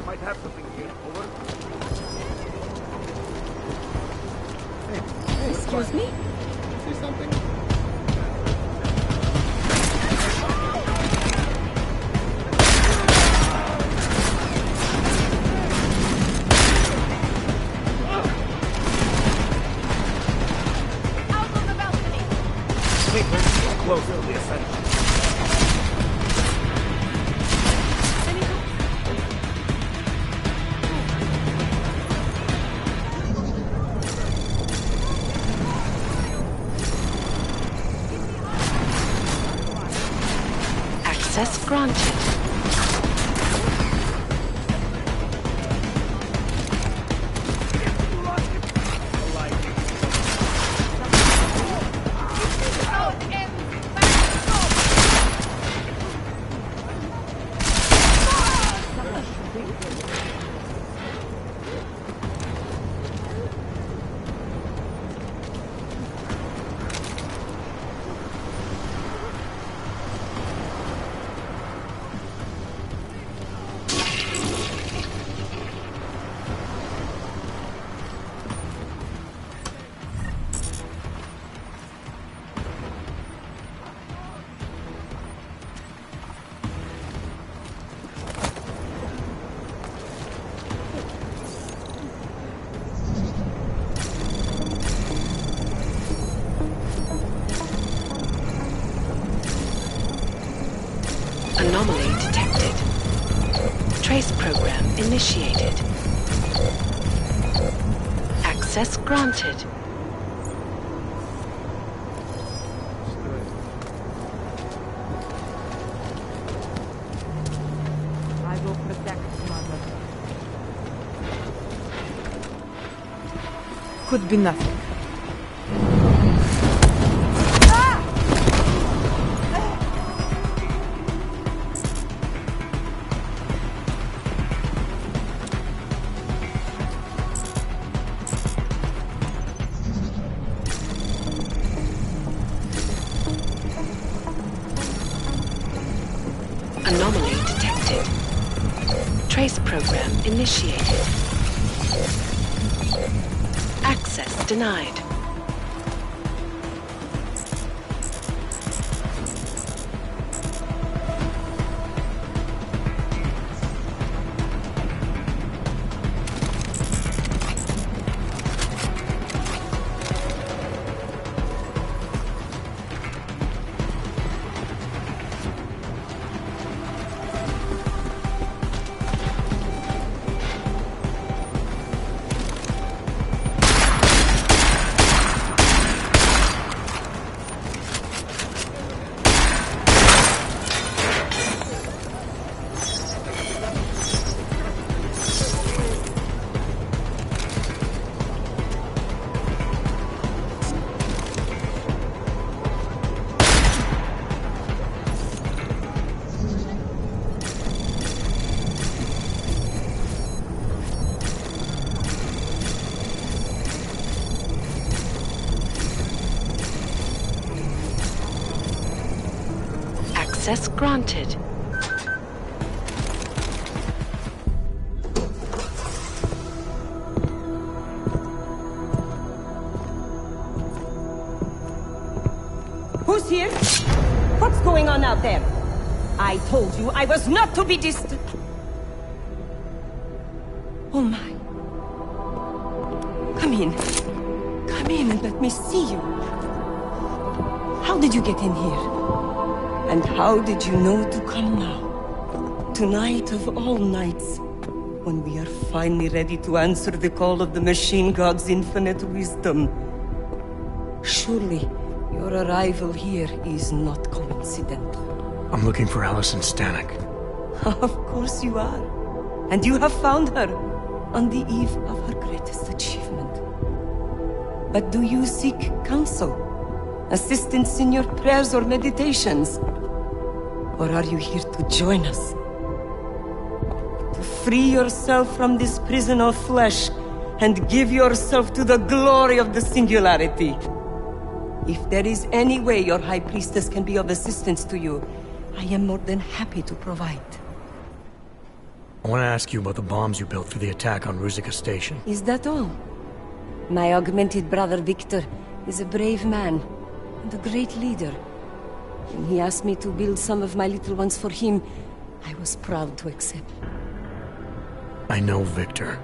Might have something here. Over. Excuse me? See something? Out on the balcony! Close to the ascent. Access granted. Anomaly detected. Trace program initiated. Access granted. I will protect Mother. Could be nothing. Anomaly detected. Trace program initiated. Access denied. Access granted. Who's here? What's going on out there? I told you I was not to be distant. Oh my. Come in. Come in and let me see you. How did you get in here? And how did you know to come now? Tonight of all nights, when we are finally ready to answer the call of the Machine God's infinite wisdom. Surely, your arrival here is not coincidental. I'm looking for Allison Stanek. Of course you are. And you have found her on the eve of her greatest achievement. But do you seek counsel? Assistance in your prayers or meditations? Or are you here to join us? To free yourself from this prison of flesh and give yourself to the glory of the singularity? If there is any way your High Priestess can be of assistance to you, I am more than happy to provide. I want to ask you about the bombs you built for the attack on Ruzicka Station. Is that all? My augmented brother Victor is a brave man and a great leader. When he asked me to build some of my little ones for him, I was proud to accept. I know Victor.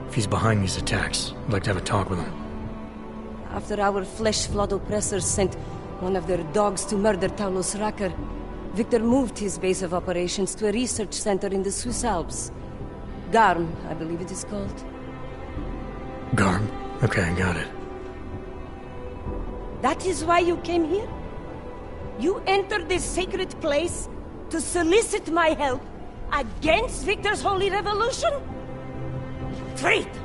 If he's behind these attacks, I'd like to have a talk with him. After our flesh-flood oppressors sent one of their dogs to murder Talos Racker, Victor moved his base of operations to a research center in the Swiss Alps. Garm, I believe it is called. Garm? Okay, I got it. That is why you came here? You entered this sacred place to solicit my help against Victor's holy revolution? Traitor!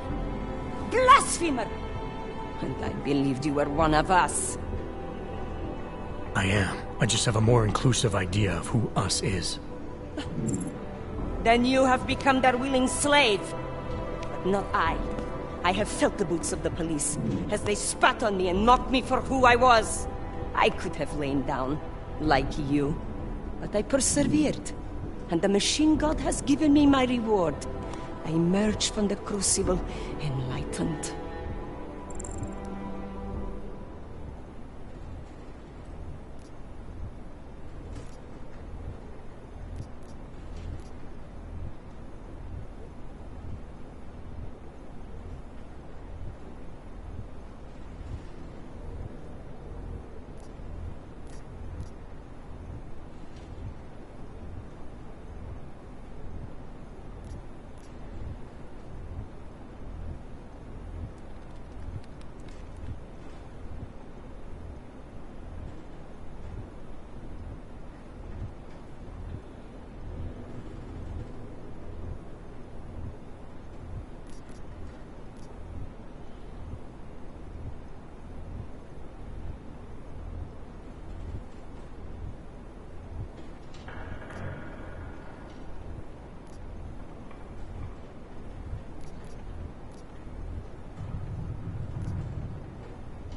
Blasphemer! And I believed you were one of us. I am. I just have a more inclusive idea of who us is. Then you have become their willing slave. But not I. I have felt the boots of the police as they spat on me and mocked me for who I was. I could have lain down, like you. But I persevered. And the Machine God has given me my reward. I emerged from the crucible enlightened.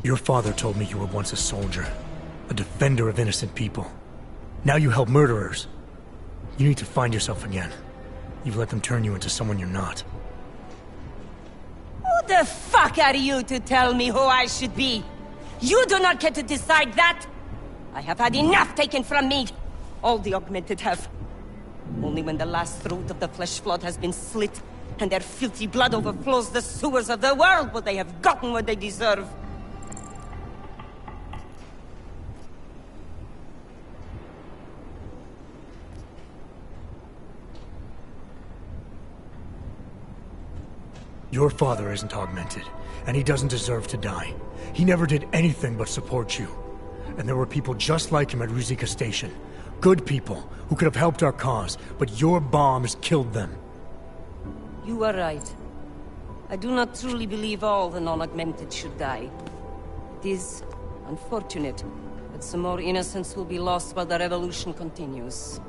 Your father told me you were once a soldier, a defender of innocent people. Now you help murderers. You need to find yourself again. You've let them turn you into someone you're not. Who the fuck are you to tell me who I should be? You do not get to decide that! I have had enough taken from me! All the augmented have. Only when the last throat of the flesh flood has been slit, and their filthy blood overflows the sewers of the world, will they have gotten what they deserve. Your father isn't augmented, and he doesn't deserve to die. He never did anything but support you. And there were people just like him at Ruzicka Station. Good people, who could have helped our cause, but your bombs killed them. You are right. I do not truly believe all the non-augmented should die. It is unfortunate, but some more innocents will be lost while the revolution continues.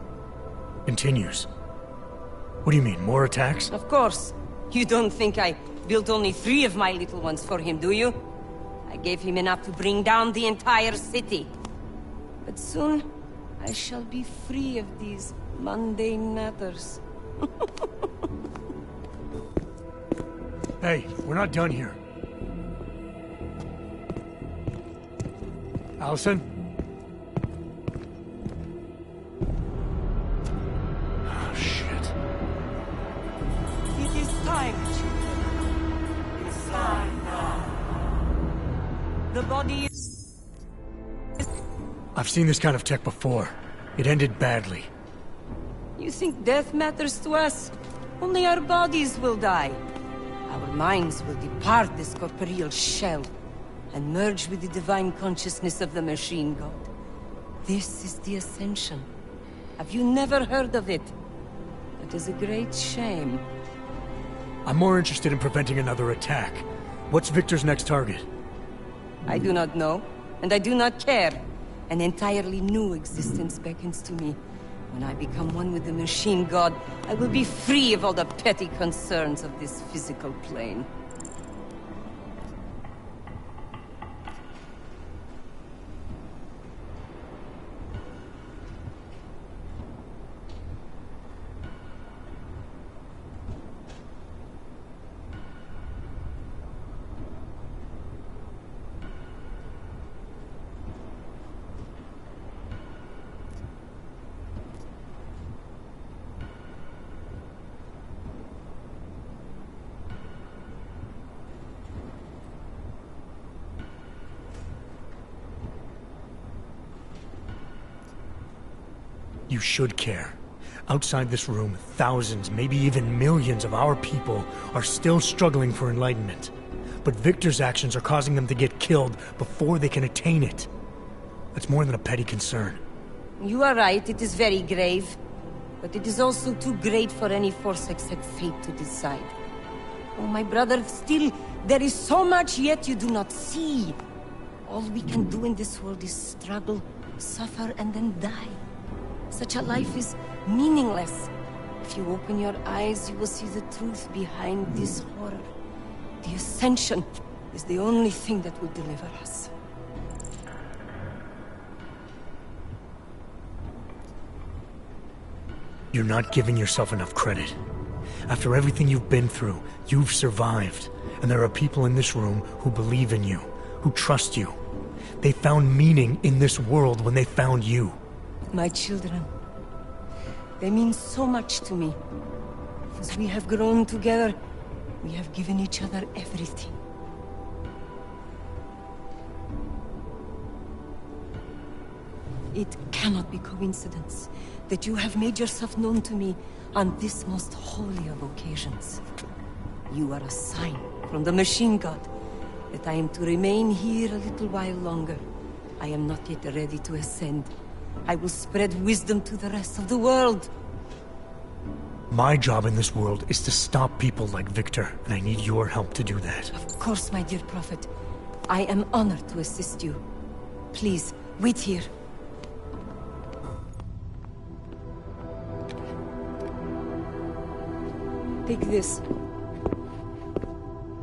Continues? What do you mean, more attacks? Of course. You don't think I built only 3 of my little ones for him, do you? I gave him enough to bring down the entire city. But soon, I shall be free of these mundane matters. Hey, we're not done here. Allison? Oh, shit. It is time, children. It's time now. The body is... I've seen this kind of tech before. It ended badly. You think death matters to us? Only our bodies will die. Our minds will depart this corporeal shell and merge with the divine consciousness of the machine god. This is the Ascension. Have you never heard of it? It is a great shame. I'm more interested in preventing another attack. What's Victor's next target? I do not know, and I do not care. An entirely new existence beckons to me. When I become one with the machine god, I will be free of all the petty concerns of this physical plane. You should care. Outside this room, thousands, maybe even millions of our people are still struggling for enlightenment. But Victor's actions are causing them to get killed before they can attain it. That's more than a petty concern. You are right, it is very grave. But it is also too great for any force except fate to decide. Oh, my brother, still, there is so much yet you do not see. All we can do in this world is struggle, suffer, and then die. Such a life is meaningless. If you open your eyes, you will see the truth behind this horror. The Ascension is the only thing that will deliver us. You're not giving yourself enough credit. After everything you've been through, you've survived. And there are people in this room who believe in you, who trust you. They found meaning in this world when they found you. My children, they mean so much to me. As we have grown together, we have given each other everything. It cannot be coincidence that you have made yourself known to me on this most holy of occasions. You are a sign from the machine god that I am to remain here a little while longer. I am not yet ready to ascend. I will spread wisdom to the rest of the world. My job in this world is to stop people like Victor, and I need your help to do that. Of course, my dear prophet. I am honored to assist you. Please, wait here. Take this.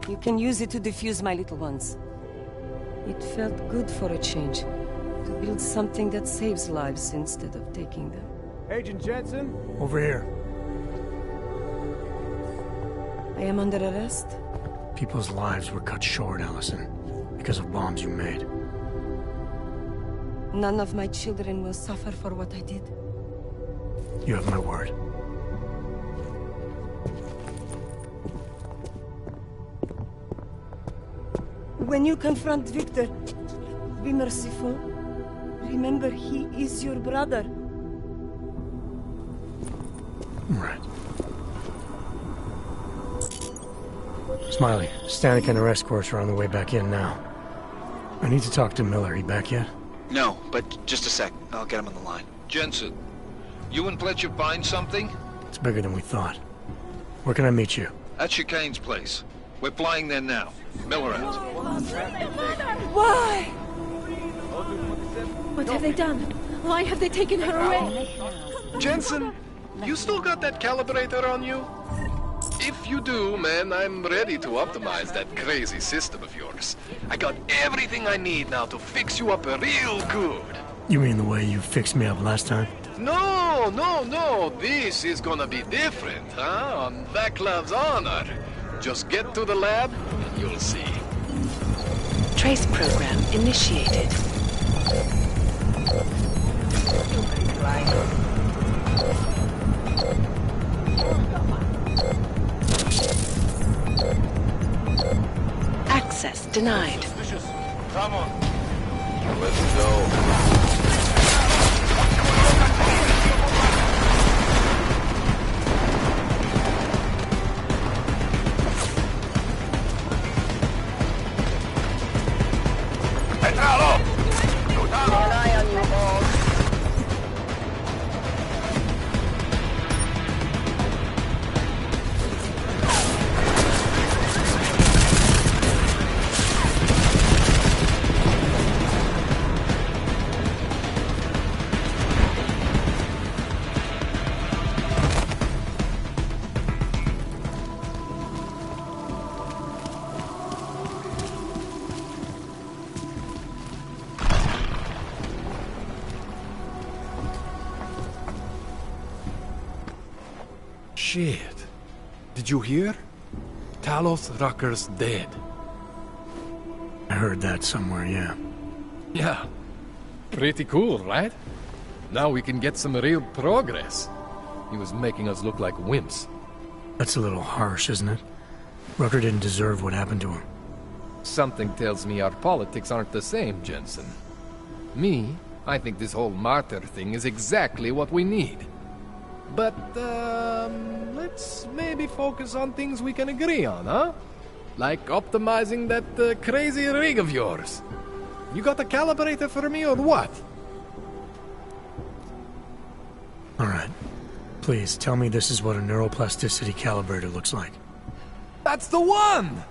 You can use it to defuse my little ones. It felt good for a change. To build something that saves lives instead of taking them. Agent Jensen? Over here. I am under arrest? People's lives were cut short, Allison, because of bombs you made. None of my children will suffer for what I did. You have my word. When you confront Victor, be merciful. Remember, he is your brother. Right. Smiley, Stanek and her escorts are on the way back in now. I need to talk to Miller. He back yet? No, but just a sec. I'll get him on the line. Jensen, you and Fletcher find something? It's bigger than we thought. Where can I meet you? At Chicane's place. We're flying there now. Miller out. Why? What have they done? Why have they taken her away? Jensen, you still got that calibrator on you? If you do, man, I'm ready to optimize that crazy system of yours. I got everything I need now to fix you up real good. You mean the way you fixed me up last time? No, no, no. This is gonna be different, huh? On Vaklav's honor. Just get to the lab, and you'll see. Trace program initiated. Access denied. Come on. Let's go. Shit. Did you hear? Talos Rucker's dead. I heard that somewhere, yeah. Yeah. Pretty cool, right? Now we can get some real progress. He was making us look like wimps. That's a little harsh, isn't it? Rucker didn't deserve what happened to him. Something tells me our politics aren't the same, Jensen. Me, I think this whole martyr thing is exactly what we need. But, let's maybe focus on things we can agree on, huh? Like optimizing that crazy rig of yours. You got a calibrator for me or what? Alright. Please, tell me this is what a neuroplasticity calibrator looks like. That's the one!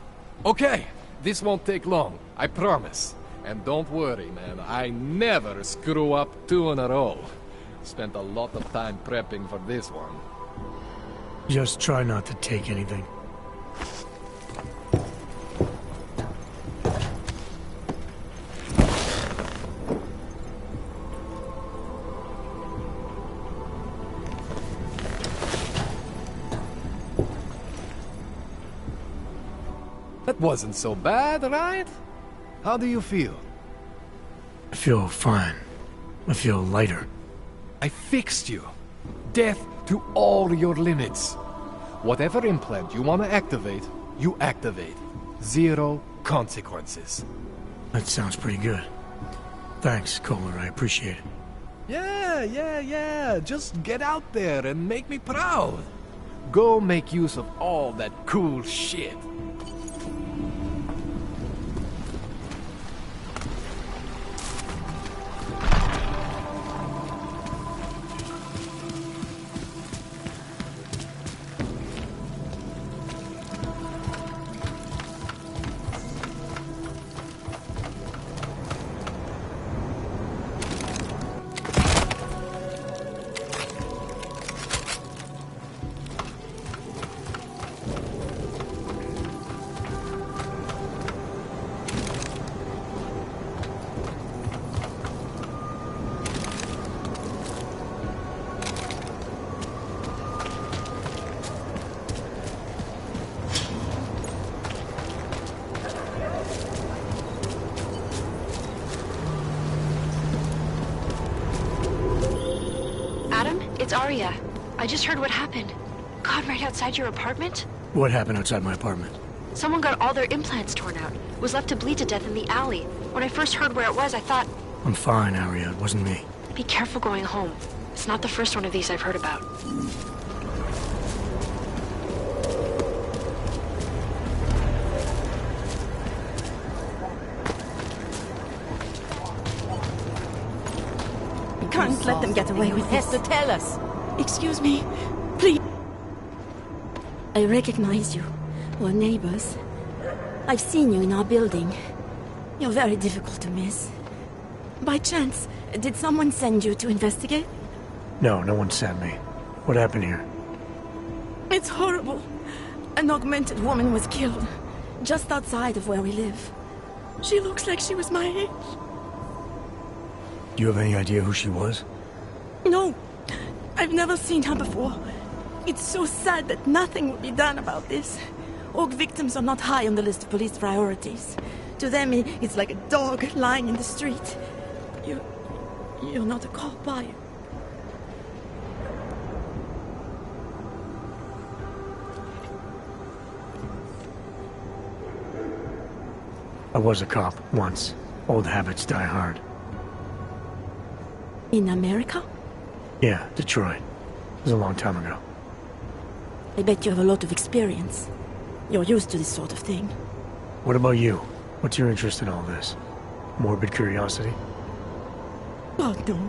Okay, this won't take long, I promise. And don't worry, man, I never screw up 2 in a row. Spent a lot of time prepping for this one. Just try not to take anything. That wasn't so bad, right? How do you feel? I feel fine. I feel lighter. I fixed you. Death to all your limits. Whatever implant you want to activate, you activate. 0 consequences. That sounds pretty good. Thanks, Kohler. I appreciate it. Yeah. Just get out there and make me proud. Go make use of all that cool shit. It's Arya. I just heard what happened. God, right outside your apartment? What happened outside my apartment? Someone got all their implants torn out. Was left to bleed to death in the alley. When I first heard where it was, I thought... I'm fine, Arya. It wasn't me. Be careful going home. It's not the first one of these I've heard about. Can't let them get away with this. Has to tell us. Excuse me, please. I recognize you. We're neighbors. I've seen you in our building. You're very difficult to miss. By chance, did someone send you to investigate? No, no one sent me. What happened here? It's horrible. An augmented woman was killed, just outside of where we live. She looks like she was my age. Do you have any idea who she was? No, I've never seen her before. It's so sad that nothing will be done about this. Orc victims are not high on the list of police priorities. To them, it's like a dog lying in the street. You're not a cop, are you? I was a cop, once. Old habits die hard. In America? Yeah, Detroit. It was a long time ago. I bet you have a lot of experience. You're used to this sort of thing. What about you? What's your interest in all this? Morbid curiosity? God, no.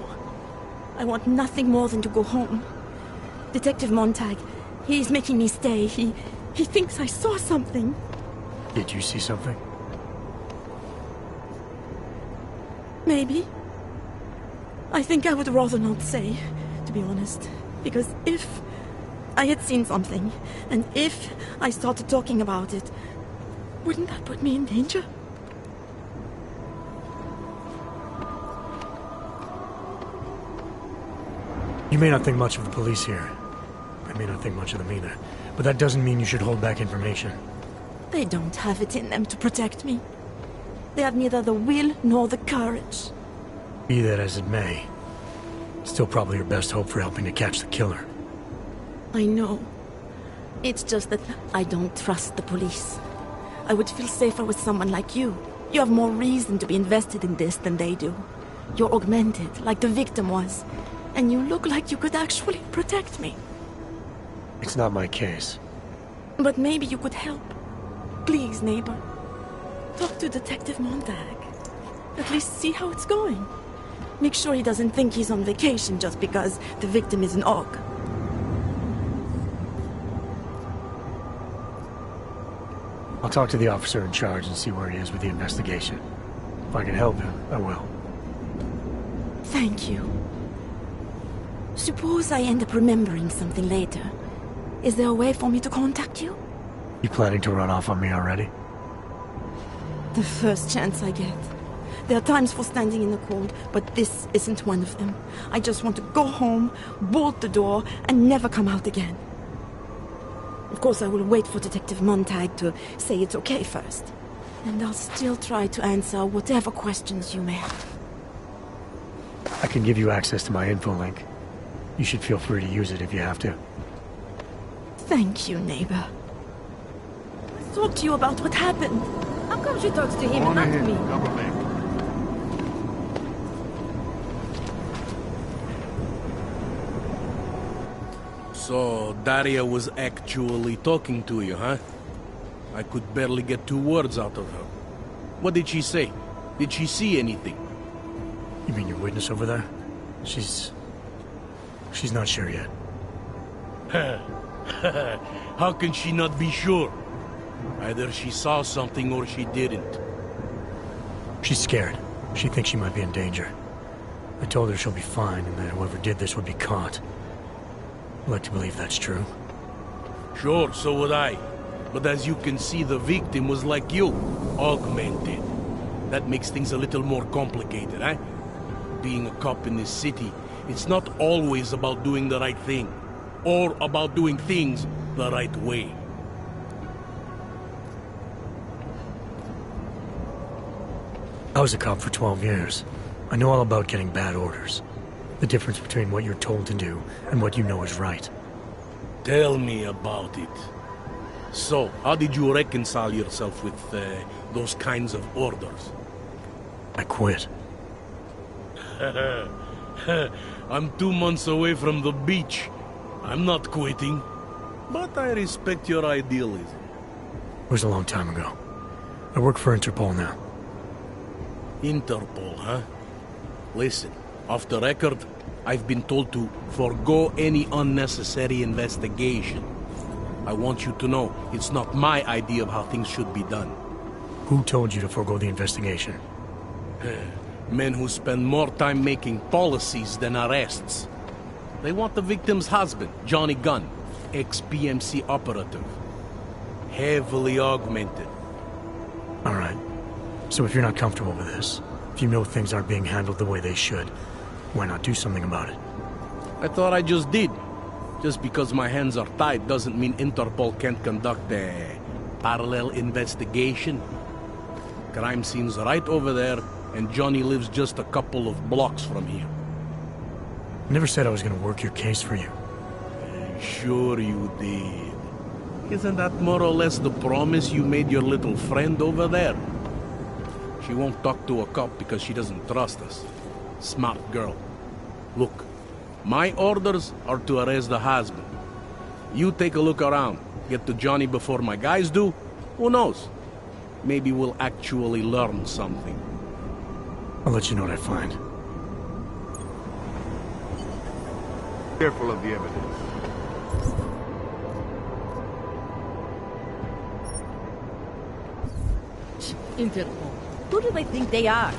I want nothing more than to go home. Detective Montag, he's making me stay. He thinks I saw something. Did you see something? Maybe. I think I would rather not say, to be honest. Because if I had seen something, and if I started talking about it, wouldn't that put me in danger? You may not think much of the police here. I may not think much of them either. But that doesn't mean you should hold back information. They don't have it in them to protect me. They have neither the will nor the courage. Be that as it may, still probably your best hope for helping to catch the killer. I know. It's just that I don't trust the police. I would feel safer with someone like you. You have more reason to be invested in this than they do. You're augmented, like the victim was. And you look like you could actually protect me. It's not my case. But maybe you could help. Please, neighbor. Talk to Detective Montag. At least see how it's going. Make sure he doesn't think he's on vacation just because the victim is an orc. I'll talk to the officer in charge and see where he is with the investigation. If I can help him, I will. Thank you. Suppose I end up remembering something later. Is there a way for me to contact you? You planning to run off on me already? The first chance I get. There are times for standing in the cold, but this isn't one of them. I just want to go home, bolt the door, and never come out again. Of course, I will wait for Detective Montag to say it's okay first. And I'll still try to answer whatever questions you may have. I can give you access to my info link. You should feel free to use it if you have to. Thank you, neighbor. Let's talk to you about what happened. How come she talks to him and not to me? So, Daria was actually talking to you, huh? I could barely get 2 words out of her. What did she say? Did she see anything? You mean your witness over there? She's not sure yet. How can she not be sure? Either she saw something or she didn't. She's scared. She thinks she might be in danger. I told her she'll be fine and that whoever did this would be caught. I'd like to believe that's true. Sure, so would I. But as you can see, the victim was like you, augmented. That makes things a little more complicated, eh? Being a cop in this city, it's not always about doing the right thing, or about doing things the right way. I was a cop for 12 years. I know all about getting bad orders. The difference between what you're told to do and what you know is right. Tell me about it. So, how did you reconcile yourself with those kinds of orders? I quit. I'm 2 months away from the beach. I'm not quitting. But I respect your idealism. It was a long time ago. I work for Interpol now. Interpol, huh? Listen, off the record, I've been told to forgo any unnecessary investigation. I want you to know, it's not my idea of how things should be done. Who told you to forego the investigation? Men who spend more time making policies than arrests. They want the victim's husband, Johnny Gunn, ex-PMC operative. Heavily augmented. All right. So if you're not comfortable with this, If you know things aren't being handled the way they should, why not do something about it? I thought I just did. Just because my hands are tied doesn't mean Interpol can't conduct a parallel investigation. Crime scene's right over there, and Johnny lives just a couple of blocks from here. I never said I was gonna work your case for you. Sure you did. Isn't that more or less the promise you made your little friend over there? She won't talk to a cop because she doesn't trust us. Smart girl. Look, my orders are to arrest the husband. You take a look around. Get to Johnny before my guys do. Who knows? Maybe we'll actually learn something. I'll let you know what I find. Careful of the evidence. Interpol. Who do they think they are?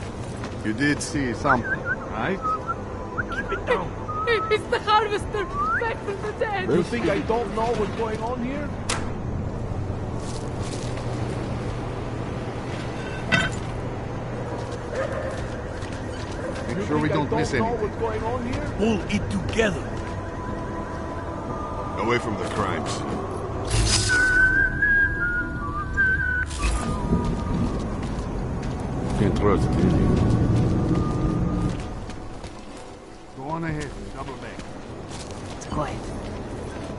You did see something, right? Keep it down. It's the harvester, back from the dead. You think I don't know what's going on here? Make sure we don't miss anything. What's going on here? Pull it together. Away from the crimes. Can't trust it, did you? Go on ahead, double back. It's quiet.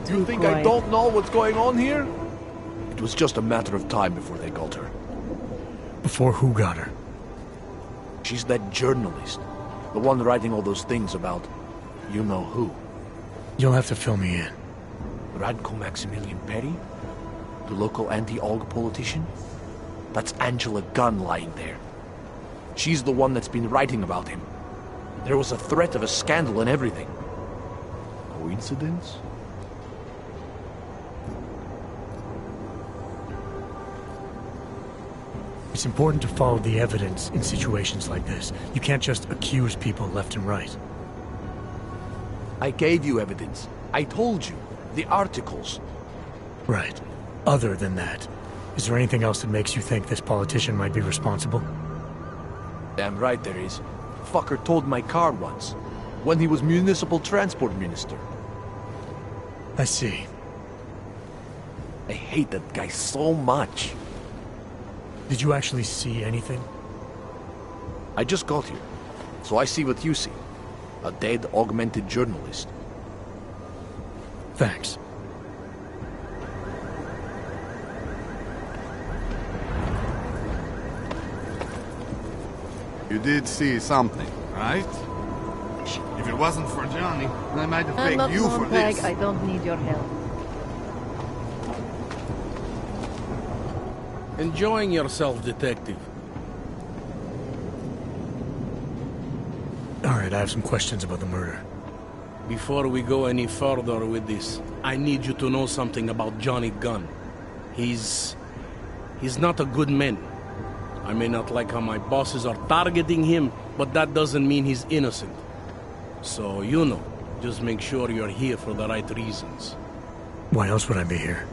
You think I don't know what's going on here? It was just a matter of time before they got her. Before who got her? She's that journalist. The one writing all those things about you know who. You'll have to fill me in. Radko Maximilian Perry? The local anti-AUG politician? That's Angela Gunn lying there. She's the one that's been writing about him. There was a threat of a scandal and everything. Coincidence? It's important to follow the evidence in situations like this. You can't just accuse people left and right. I gave you evidence. I told you. The articles. Right. Other than that, is there anything else that makes you think this politician might be responsible? Damn right there is. Fucker towed my car once, when he was municipal transport minister. I see. I hate that guy so much. Did you actually see anything? I just got here, so I see what you see. A dead, augmented journalist. Thanks. You did see something, right? If it wasn't for Johnny, I might have I'm not begged you for Montag. this. I don't need your help. Enjoying yourself, detective. Alright, I have some questions about the murder. Before we go any further with this, I need you to know something about Johnny Gunn. He's not a good man. I may not like how my bosses are targeting him, but that doesn't mean he's innocent. So, you know, just make sure you're here for the right reasons. Why else would I be here?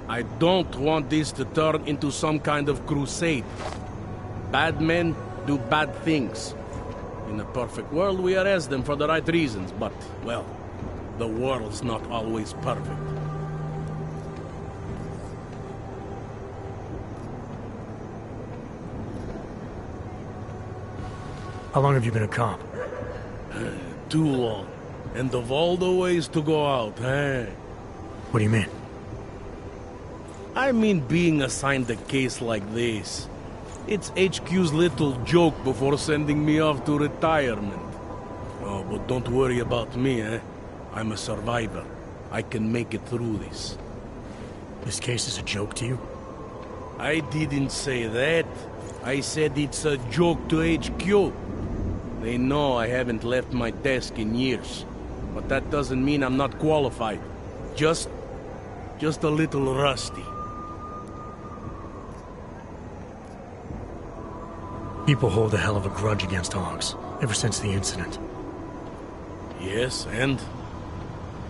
I don't want this to turn into some kind of crusade. Bad men do bad things. In a perfect world, we arrest them for the right reasons, but, well, the world's not always perfect. How long have you been a cop? Too long. And of all the ways to go out, eh? What do you mean? I mean being assigned a case like this. It's HQ's little joke before sending me off to retirement. Oh, but don't worry about me, eh? I'm a survivor. I can make it through this. This case is a joke to you? I didn't say that. I said it's a joke to HQ. They know I haven't left my desk in years. But that doesn't mean I'm not qualified. Just a little rusty. People hold a hell of a grudge against AUGs, ever since the incident. Yes, and?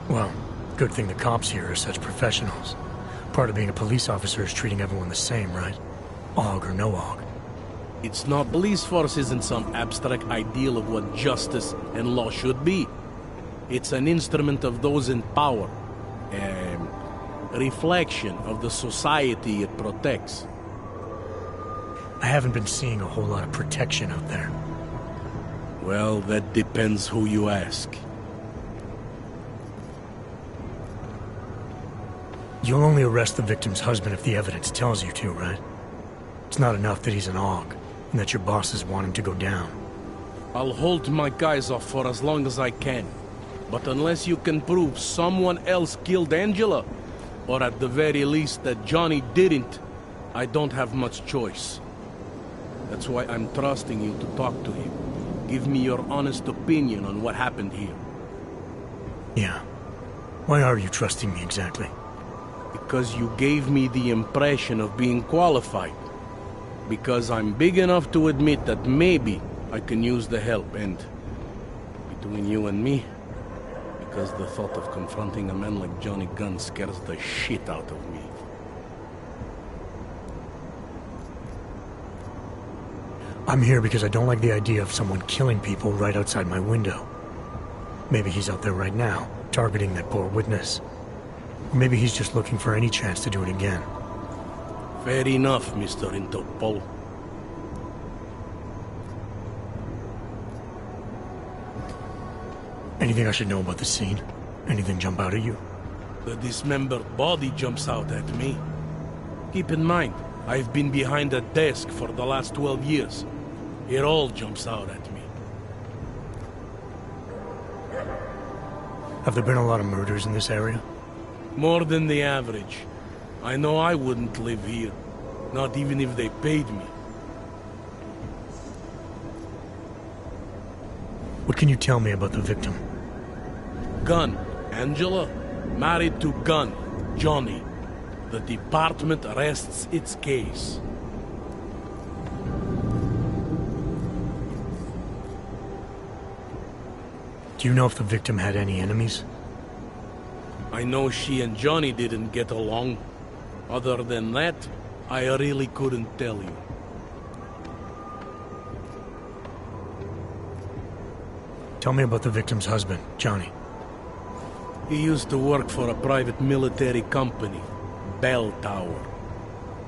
Well, good thing the cops here are such professionals. Part of being a police officer is treating everyone the same, right? AUG or no AUG. It's not police force isn't some abstract ideal of what justice and law should be. It's an instrument of those in power. A reflection of the society it protects. I haven't been seeing a whole lot of protection out there. Well, that depends who you ask. You'll only arrest the victim's husband if the evidence tells you to, right? It's not enough that he's an AUG, and that your bosses want him to go down. I'll hold my guys off for as long as I can. But unless you can prove someone else killed Angela, or at the very least that Johnny didn't, I don't have much choice. That's why I'm trusting you to talk to him. Give me your honest opinion on what happened here. Yeah. Why are you trusting me exactly? Because you gave me the impression of being qualified. Because I'm big enough to admit that maybe I can use the help, and between you and me, because the thought of confronting a man like Johnny Gunn scares the shit out of me. I'm here because I don't like the idea of someone killing people right outside my window. Maybe he's out there right now, targeting that poor witness. Or maybe he's just looking for any chance to do it again. Fair enough, Mr. Interpol. Anything I should know about the scene? Anything jump out at you? The dismembered body jumps out at me. Keep in mind, I've been behind a desk for the last 12 years. It all jumps out at me. Have there been a lot of murders in this area? More than the average. I know I wouldn't live here. Not even if they paid me. What can you tell me about the victim? Gunn, Angela, married to Gunn, Johnny. The department rests its case. Do you know if the victim had any enemies? I know she and Johnny didn't get along. Other than that, I really couldn't tell you. Tell me about the victim's husband, Johnny. He used to work for a private military company, Bell Tower.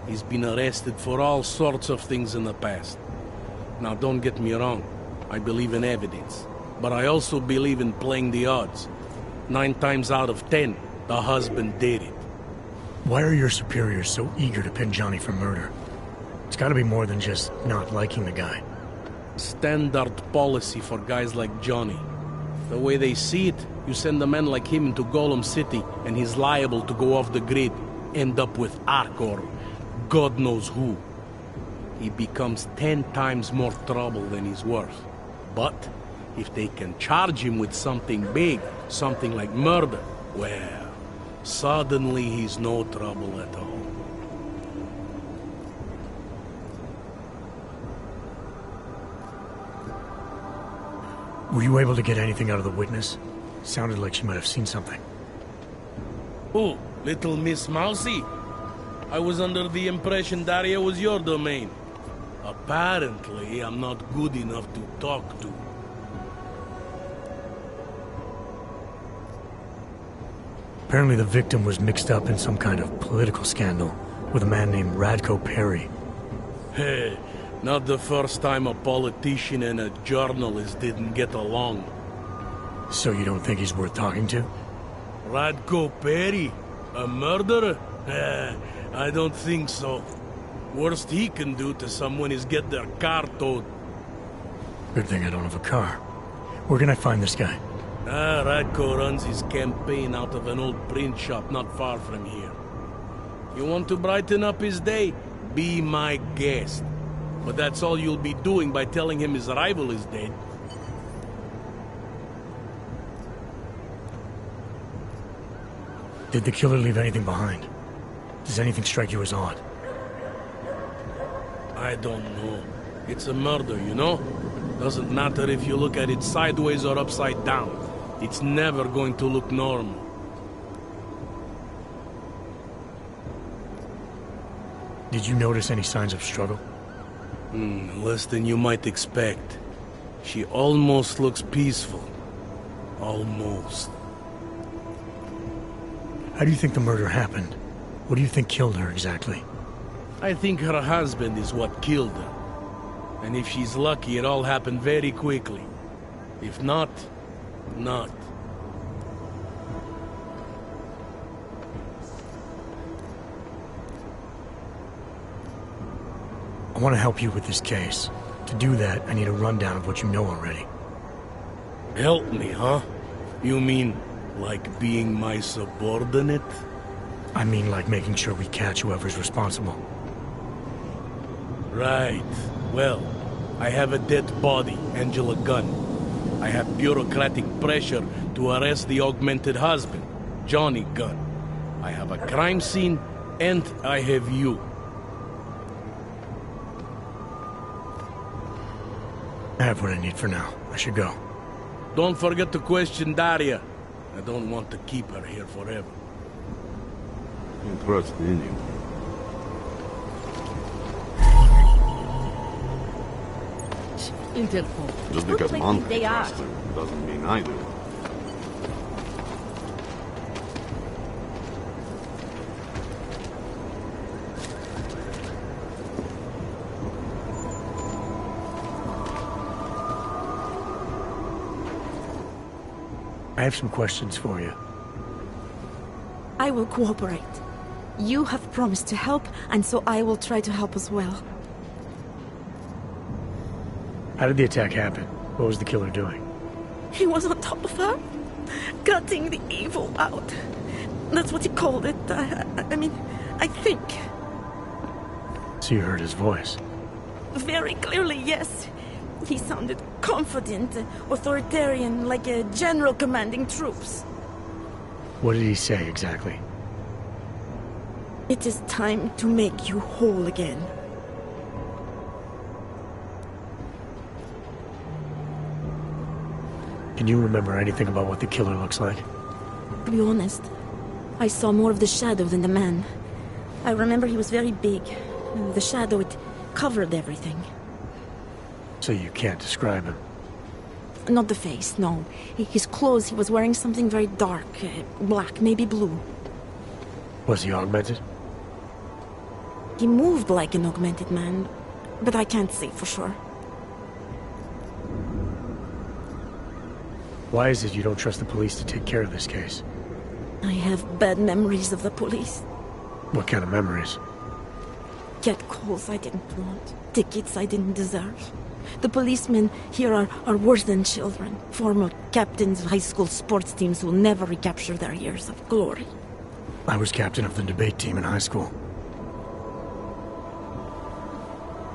He's been arrested for all sorts of things in the past. Now, don't get me wrong. I believe in evidence. But I also believe in playing the odds. 9 times out of 10, the husband did it. Why are your superiors so eager to pin Johnny for murder? It's gotta be more than just not liking the guy. Standard policy for guys like Johnny. The way they see it, you send a man like him into Golem City, and he's liable to go off the grid, end up with Ark or God knows who. He becomes 10 times more trouble than he's worth. But if they can charge him with something big, something like murder, well, suddenly he's no trouble at all. Were you able to get anything out of the witness? Sounded like she might have seen something. Who? Little Miss Mousy? I was under the impression Daria was your domain. Apparently, I'm not good enough to talk to. Apparently the victim was mixed up in some kind of political scandal with a man named Radko Perry. Hey, not the first time a politician and a journalist didn't get along. So you don't think he's worth talking to? Radko Perry? A murderer? I don't think so. Worst he can do to someone is get their car towed. Good thing I don't have a car. Where can I find this guy? Radko runs his campaign out of an old print shop not far from here. You want to brighten up his day? Be my guest. But that's all you'll be doing by telling him his rival is dead. Did the killer leave anything behind? Does anything strike you as odd? I don't know. It's a murder, you know? Doesn't matter if you look at it sideways or upside down. It's never going to look normal. Did you notice any signs of struggle? Less than you might expect. She almost looks peaceful. Almost. How do you think the murder happened? What do you think killed her exactly? I think her husband is what killed her. And if she's lucky, it all happened very quickly. If not, not. I want to help you with this case. To do that, I need a rundown of what you know already. Help me, huh? You mean, like being my subordinate? I mean like making sure we catch whoever's responsible. Right. Well, I have a dead body, Angela Gunn. I have bureaucratic pressure to arrest the augmented husband, Johnny Gunn. I have a crime scene, and I have you. I have what I need for now. I should go. Don't forget to question Daria. I don't want to keep her here forever. I trust in you. Interpol. Just because Who Monte they are? trusts him doesn't mean I do. I have some questions for you. I will cooperate. You have promised to help, and so I will try to help as well. How did the attack happen? What was the killer doing? He was on top of her, cutting the evil out. That's what he called it. I mean, I think. So you heard his voice? Very clearly, yes. He sounded confident, authoritarian, like a general commanding troops. What did he say exactly? It is time to make you whole again. Can you remember anything about what the killer looks like? To be honest, I saw more of the shadow than the man. I remember he was very big. The shadow, it covered everything. So you can't describe him? Not the face, no. His clothes, he was wearing something very dark. Black, maybe blue. Was he augmented? He moved like an augmented man, but I can't say for sure. Why is it you don't trust the police to take care of this case? I have bad memories of the police. What kind of memories? Get calls I didn't want. Tickets I didn't deserve. The policemen here are worse than children. Former captains of high school sports teams who will never recapture their years of glory. I was captain of the debate team in high school.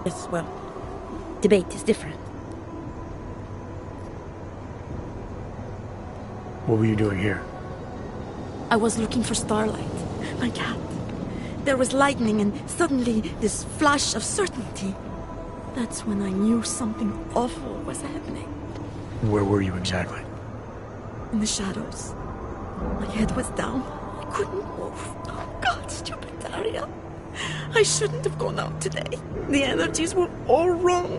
Yes, well, debate is different. What were you doing here? I was looking for Starlight, my cat. There was lightning and suddenly this flash of certainty. That's when I knew something awful was happening. Where were you exactly? In the shadows. My head was down. I couldn't move. Oh God, stupid Daria. I shouldn't have gone out today. The energies were all wrong.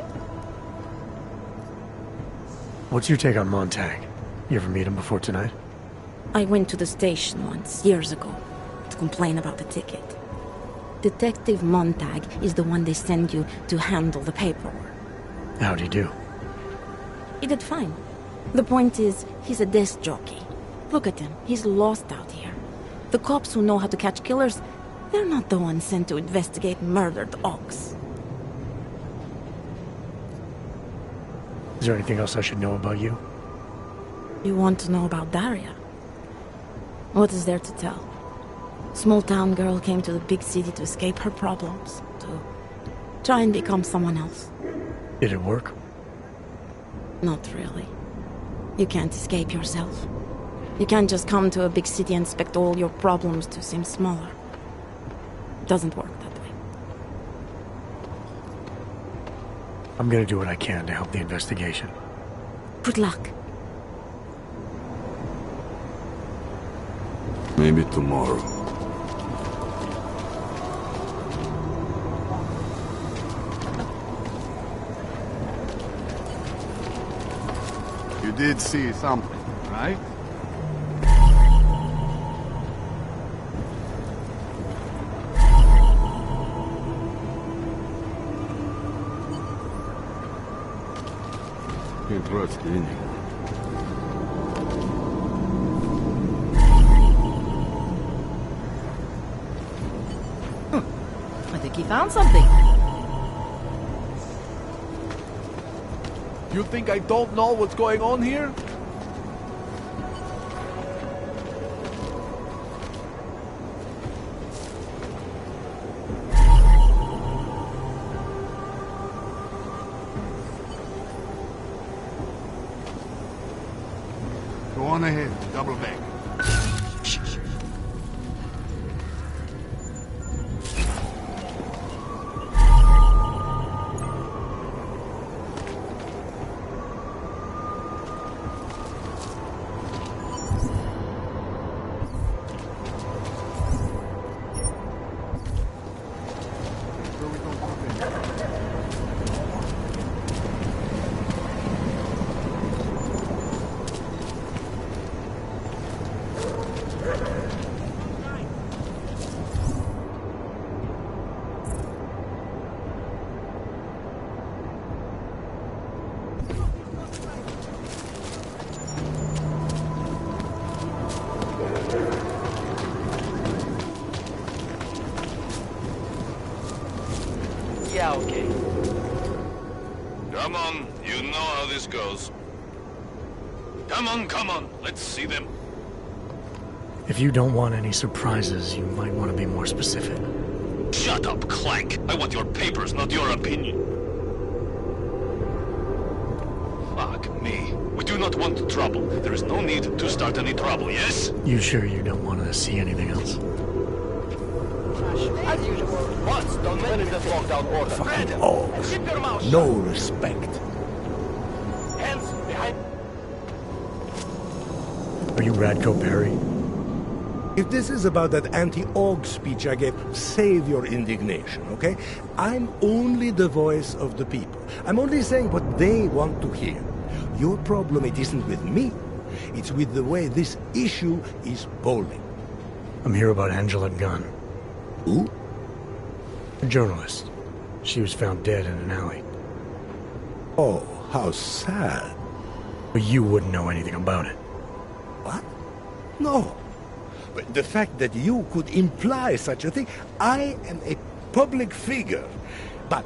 What's your take on Montag? You ever meet him before tonight? I went to the station once, years ago, to complain about the ticket. Detective Montag is the one they send you to handle the paperwork. How'd he do? He did fine. The point is, he's a desk jockey. Look at him, he's lost out here. The cops who know how to catch killers, they're not the ones sent to investigate murdered ox. Is there anything else I should know about you? You want to know about Daria? What is there to tell? Small-town girl came to the big city to escape her problems, to try and become someone else. Did it work? Not really. You can't escape yourself. You can't just come to a big city and expect all your problems to seem smaller. It doesn't work that way. I'm gonna do what I can to help the investigation. Good luck. Maybe tomorrow. You did see something, right? Can't trust anyone. I think he found something. You think I don't know what's going on here? Go on ahead, double back. Yeah, okay. Come on, you know how this goes. Come on, let's see them. If you don't want any surprises, you might want to be more specific. Shut up, Clank. I want your papers, not your opinion. Fuck me. We do not want trouble. There is no need to start any trouble, yes? You sure you don't want to see anything else? As usual, once done, when is this lockdown order? Fucking Ogs. No respect. Hands behind. Are you Radko Perry? If this is about that anti-Aug speech I gave, save your indignation, okay? I'm only the voice of the people. I'm only saying what they want to hear. Your problem, it isn't with me. It's with the way this issue is bowling. I'm here about Angela Gunn. Who? A journalist. She was found dead in an alley. Oh, how sad. But you wouldn't know anything about it. What? No. But the fact that you could imply such a thing, I am a public figure. But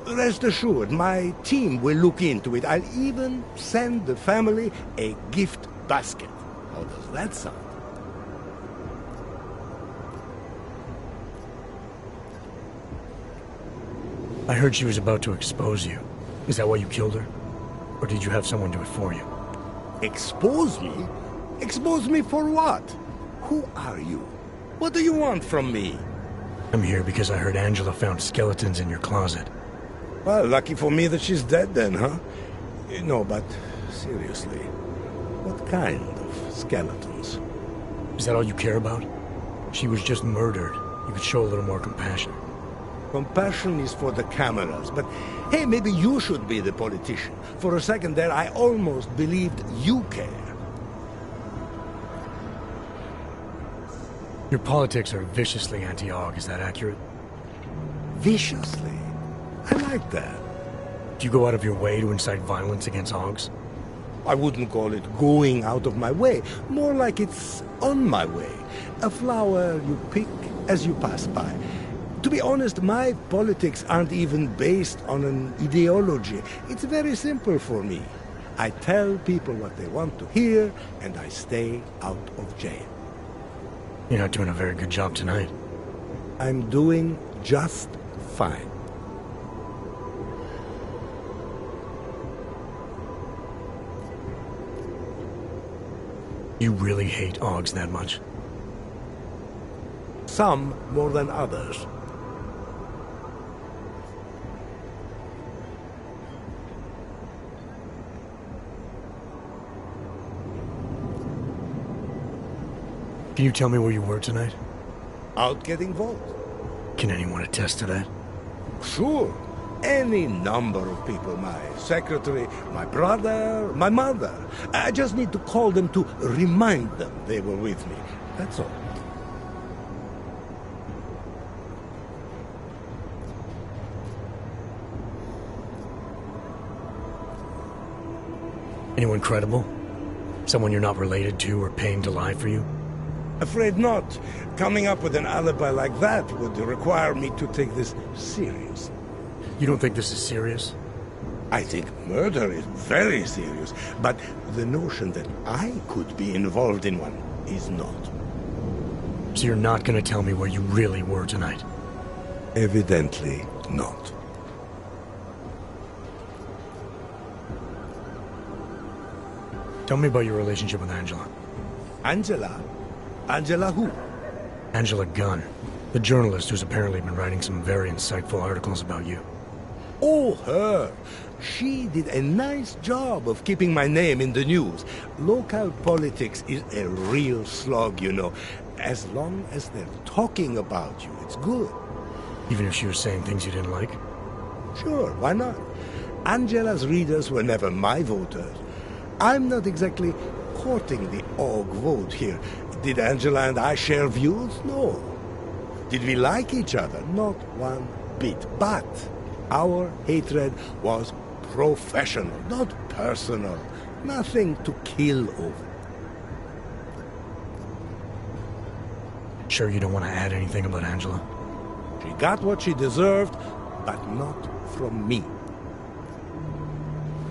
rest assured, my team will look into it. I'll even send the family a gift basket. How does that sound? I heard she was about to expose you. Is that why you killed her? Or did you have someone do it for you? Expose me? Expose me for what? Who are you? What do you want from me? I'm here because I heard Angela found skeletons in your closet. Well, lucky for me that she's dead then, huh? No, but seriously, what kind of skeletons? Is that all you care about? She was just murdered. You could show a little more compassion. Compassion is for the cameras, but hey, maybe you should be the politician. For a second there, I almost believed you care. Your politics are viciously anti-Aug, is that accurate? Viciously? I like that. Do you go out of your way to incite violence against Augs? I wouldn't call it going out of my way. More like it's on my way. A flower you pick as you pass by. To be honest, my politics aren't even based on an ideology. It's very simple for me. I tell people what they want to hear, and I stay out of jail. You're not doing a very good job tonight. I'm doing just fine. You really hate Augs that much? Some more than others. Can you tell me where you were tonight? Out getting votes. Can anyone attest to that? Sure. Any number of people. My secretary, my brother, my mother. I just need to call them to remind them they were with me. That's all. Anyone credible? Someone you're not related to or paying to lie for you? Afraid not. Coming up with an alibi like that would require me to take this serious. You don't think this is serious? I think murder is very serious, but the notion that I could be involved in one is not. So you're not gonna tell me where you really were tonight? Evidently not. Tell me about your relationship with Angela. Angela? Angela who? Angela Gunn, the journalist who's apparently been writing some very insightful articles about you. Oh, her. She did a nice job of keeping my name in the news. Local politics is a real slog, you know. As long as they're talking about you, it's good. Even if she was saying things you didn't like? Sure, why not? Angela's readers were never my voters. I'm not exactly courting the org vote here. Did Angela and I share views? No. Did we like each other? Not one bit. But our hatred was professional, not personal. Nothing to kill over. Sure you don't want to add anything about Angela? She got what she deserved, but not from me.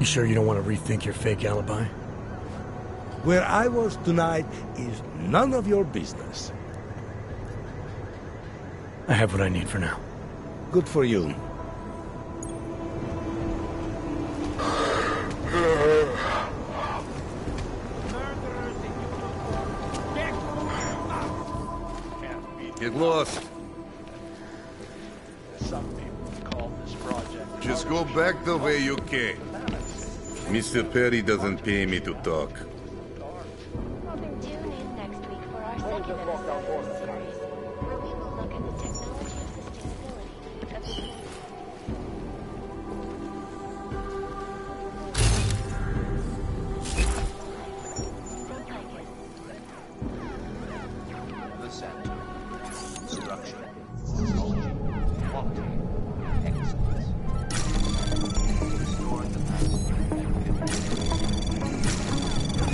You sure you don't want to rethink your fake alibi? Where I was tonight is none of your business. I have what I need for now. Good for you. Get lost. Some people call this project... Just go back the way you came. Mr. Perry doesn't pay me to talk. Tune in next week for our second episode of the series, where we will look at the technology and sustainability of the... The center. Structure. Technology. Quality. Excellence. Restore the past.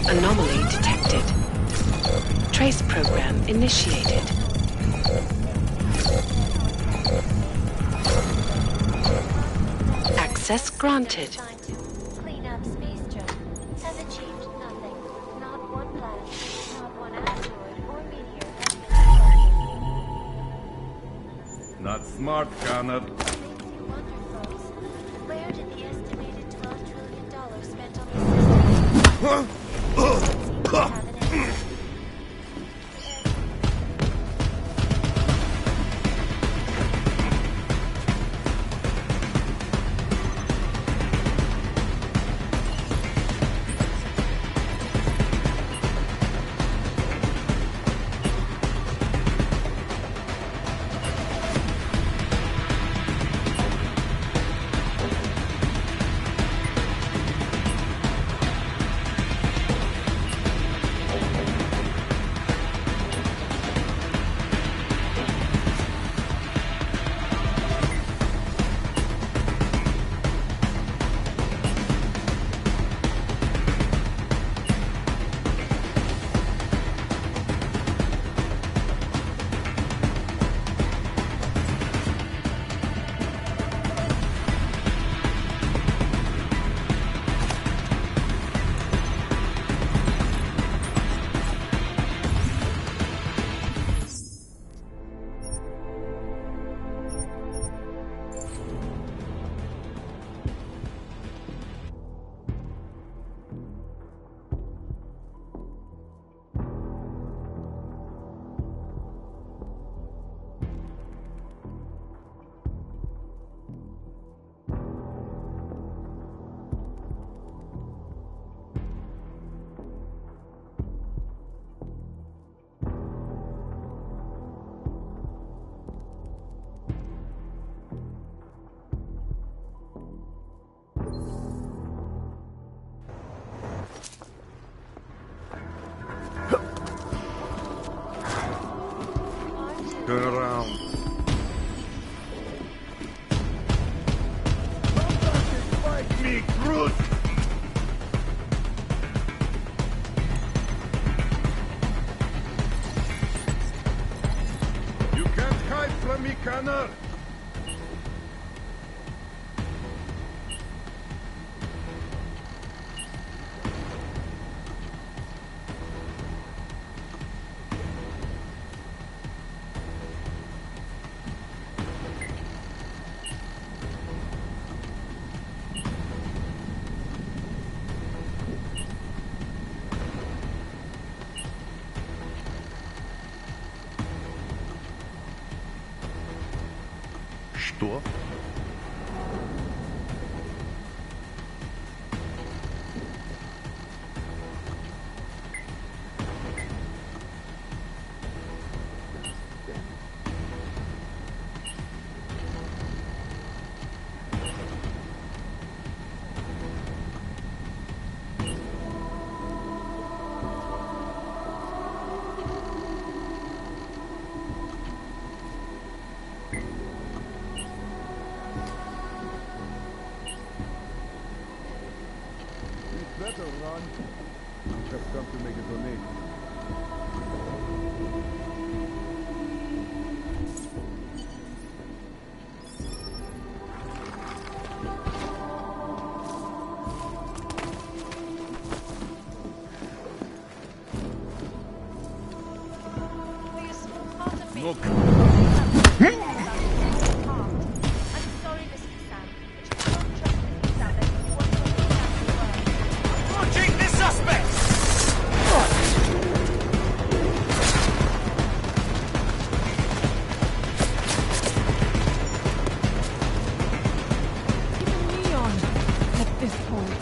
Anomaly detected. Trace program initiated. Access granted. Clean up space junk. Has achieved nothing. Not one planet, not one asteroid or meteor has been Not smart, Connor. Where did the estimated $12 trillion spent on the Scanner! Что? Better run. I've come to make a donation. Look. Launching the suspects! Leon, at this point.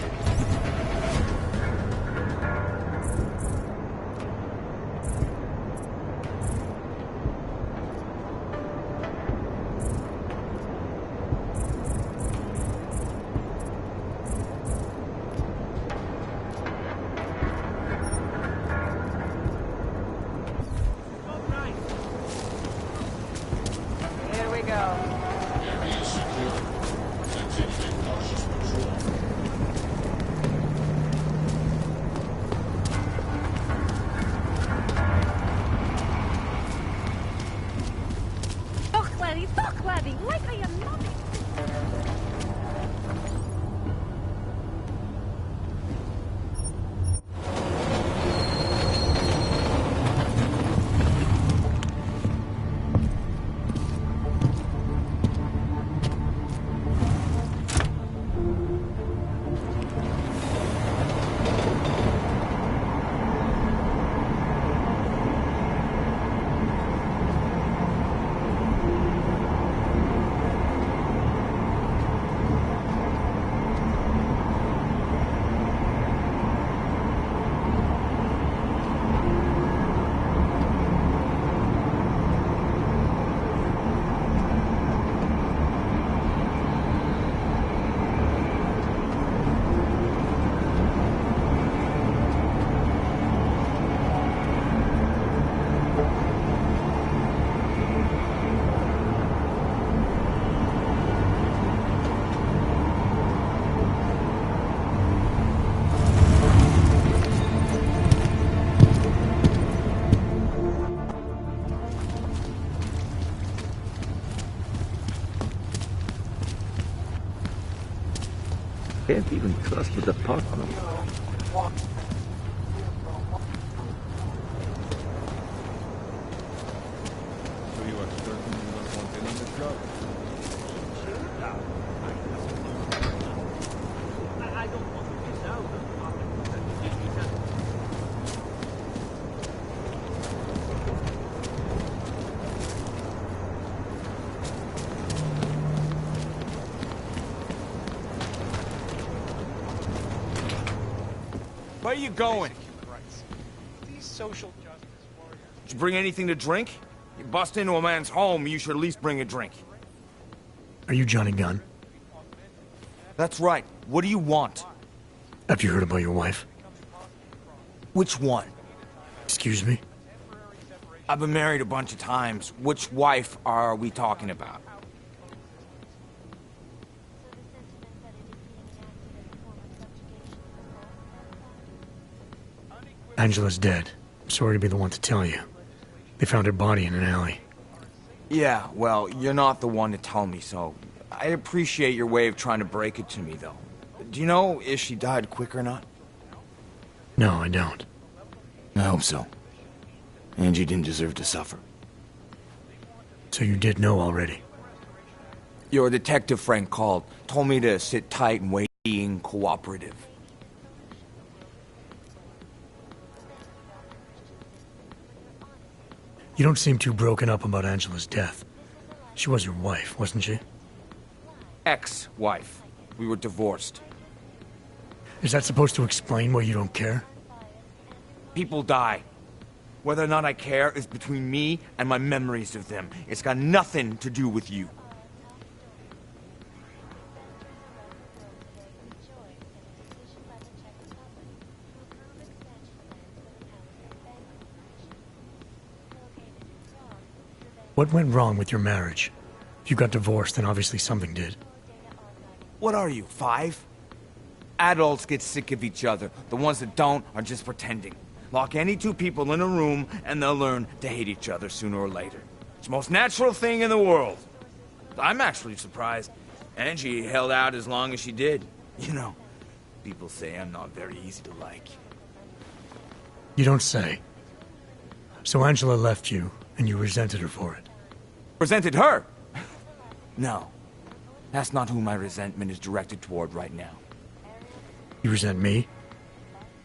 Here we go. Fuck, laddie, like I am not... Can't even trust the department. So you are certain you don't want in on this job? I don't want to miss out on the opportunity. Where you going? These social justice warriors. Did you bring anything to drink? You bust into a man's home, you should at least bring a drink. Are you Johnny Gunn? That's right. What do you want? Have you heard about your wife? Which one? Excuse me? I've been married a bunch of times. Which wife are we talking about? Angela's dead. I'm sorry to be the one to tell you. They found her body in an alley. Yeah, well, you're not the one to tell me, so I appreciate your way of trying to break it to me, though. Do you know if she died quick or not? No, I don't. I hope so. Angie didn't deserve to suffer. So you did know already? Your detective friend called, told me to sit tight and wait, being cooperative. You don't seem too broken up about Angela's death. She was your wife, wasn't she? Ex-wife. We were divorced. Is that supposed to explain why you don't care? People die. Whether or not I care is between me and my memories of them. It's got nothing to do with you. What went wrong with your marriage? If you got divorced, then obviously something did. What are you, 5? Adults get sick of each other. The ones that don't are just pretending. Lock any two people in a room, and they'll learn to hate each other sooner or later. It's the most natural thing in the world. I'm actually surprised Angie held out as long as she did. You know, people say I'm not very easy to like. You don't say. So Angela left you, and you resented her for it. Resented her? No. That's not who my resentment is directed toward right now. You resent me?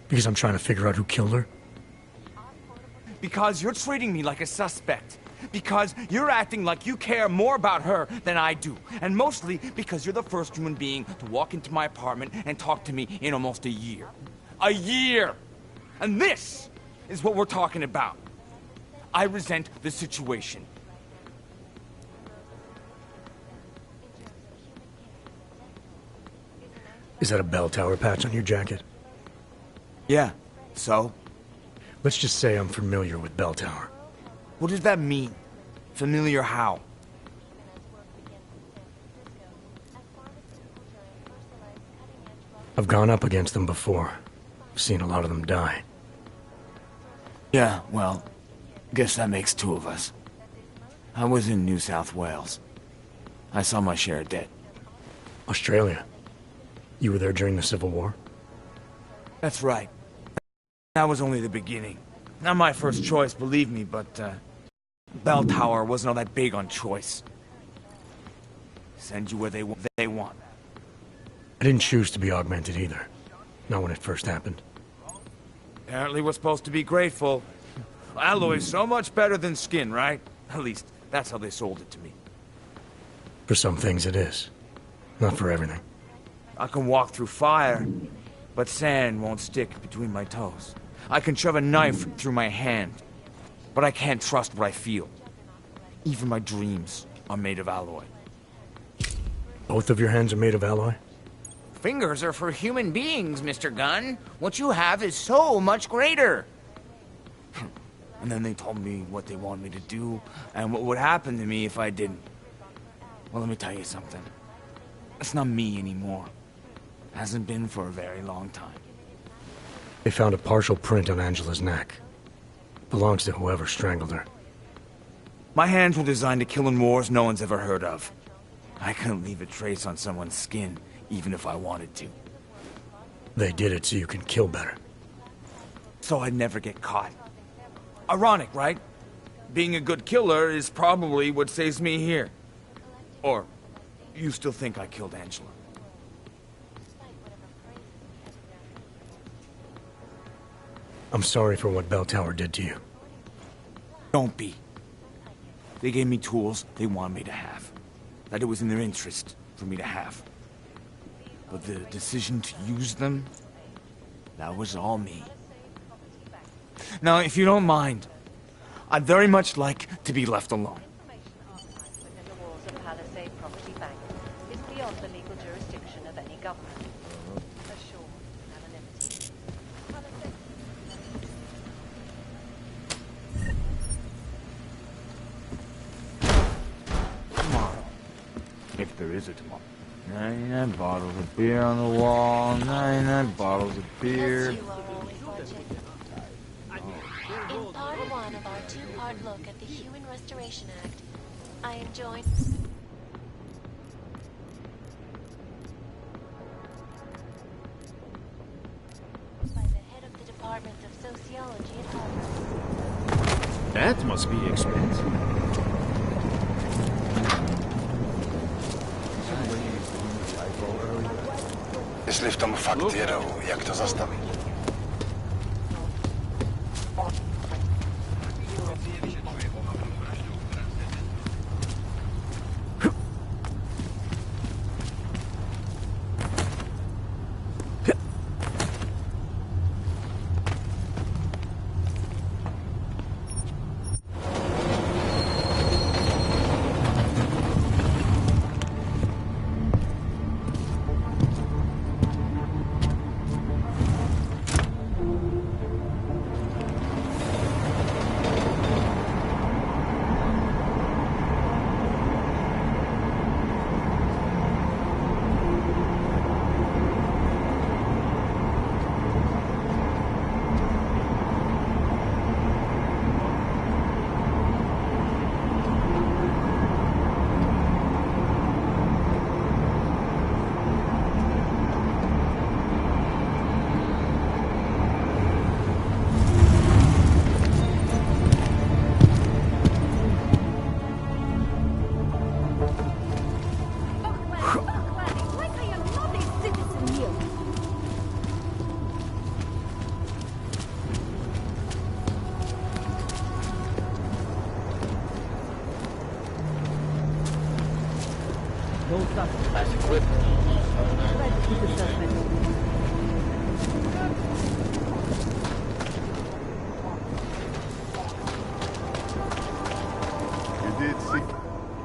Because I'm trying to figure out who killed her? Because you're treating me like a suspect. Because you're acting like you care more about her than I do. And mostly because you're the first human being to walk into my apartment and talk to me in almost a year. A year! And this is what we're talking about. I resent the situation. Is that a bell tower patch on your jacket? Yeah, so? Let's just say I'm familiar with bell tower. What does that mean? Familiar how? I've gone up against them before. I've seen a lot of them die. Yeah, well, guess that makes 2 of us. I was in New South Wales. I saw my share of dead. Australia? You were there during the Civil War? That's right. That was only the beginning. Not my first choice, believe me, but, Bell Tower wasn't all that big on choice. Send you where they want. I didn't choose to be augmented either. Not when it first happened. Apparently we're supposed to be grateful. Alloy's so much better than skin, right? At least, that's how they sold it to me. For some things it is. Not for everything. I can walk through fire, but sand won't stick between my toes. I can shove a knife through my hand, but I can't trust what I feel. Even my dreams are made of alloy. Both of your hands are made of alloy? Fingers are for human beings, Mr. Gunn. What you have is so much greater. And then they told me what they wanted me to do, and what would happen to me if I didn't. Well, let me tell you something. It's not me anymore. Hasn't been for a very long time. They found a partial print on Angela's neck. Belongs to whoever strangled her. My hands were designed to kill in wars no one's ever heard of. I couldn't leave a trace on someone's skin, even if I wanted to. They did it so you can kill better. So I'd never get caught. Ironic, right? Being a good killer is probably what saves me here. Or, you still think I killed Angela? I'm sorry for what Bell Tower did to you. Don't be. They gave me tools they wanted me to have. That it was in their interest for me to have. But the decision to use them, that was all me. Now, if you don't mind, I'd very much like to be left alone. Within the walls of Palisade Property Bank is beyond the legal jurisdiction of any government. Assured anonymity. Tomorrow. If there is a tomorrow. 99 bottles of beer on the wall, 99 bottles of beer. In part 1 of our 2-part look at the Human Restoration Act, I am joined by the head of the Department of Sociology at Harvard. That must be expensive. Jestli v tom fakt jedou, jak to zastavit?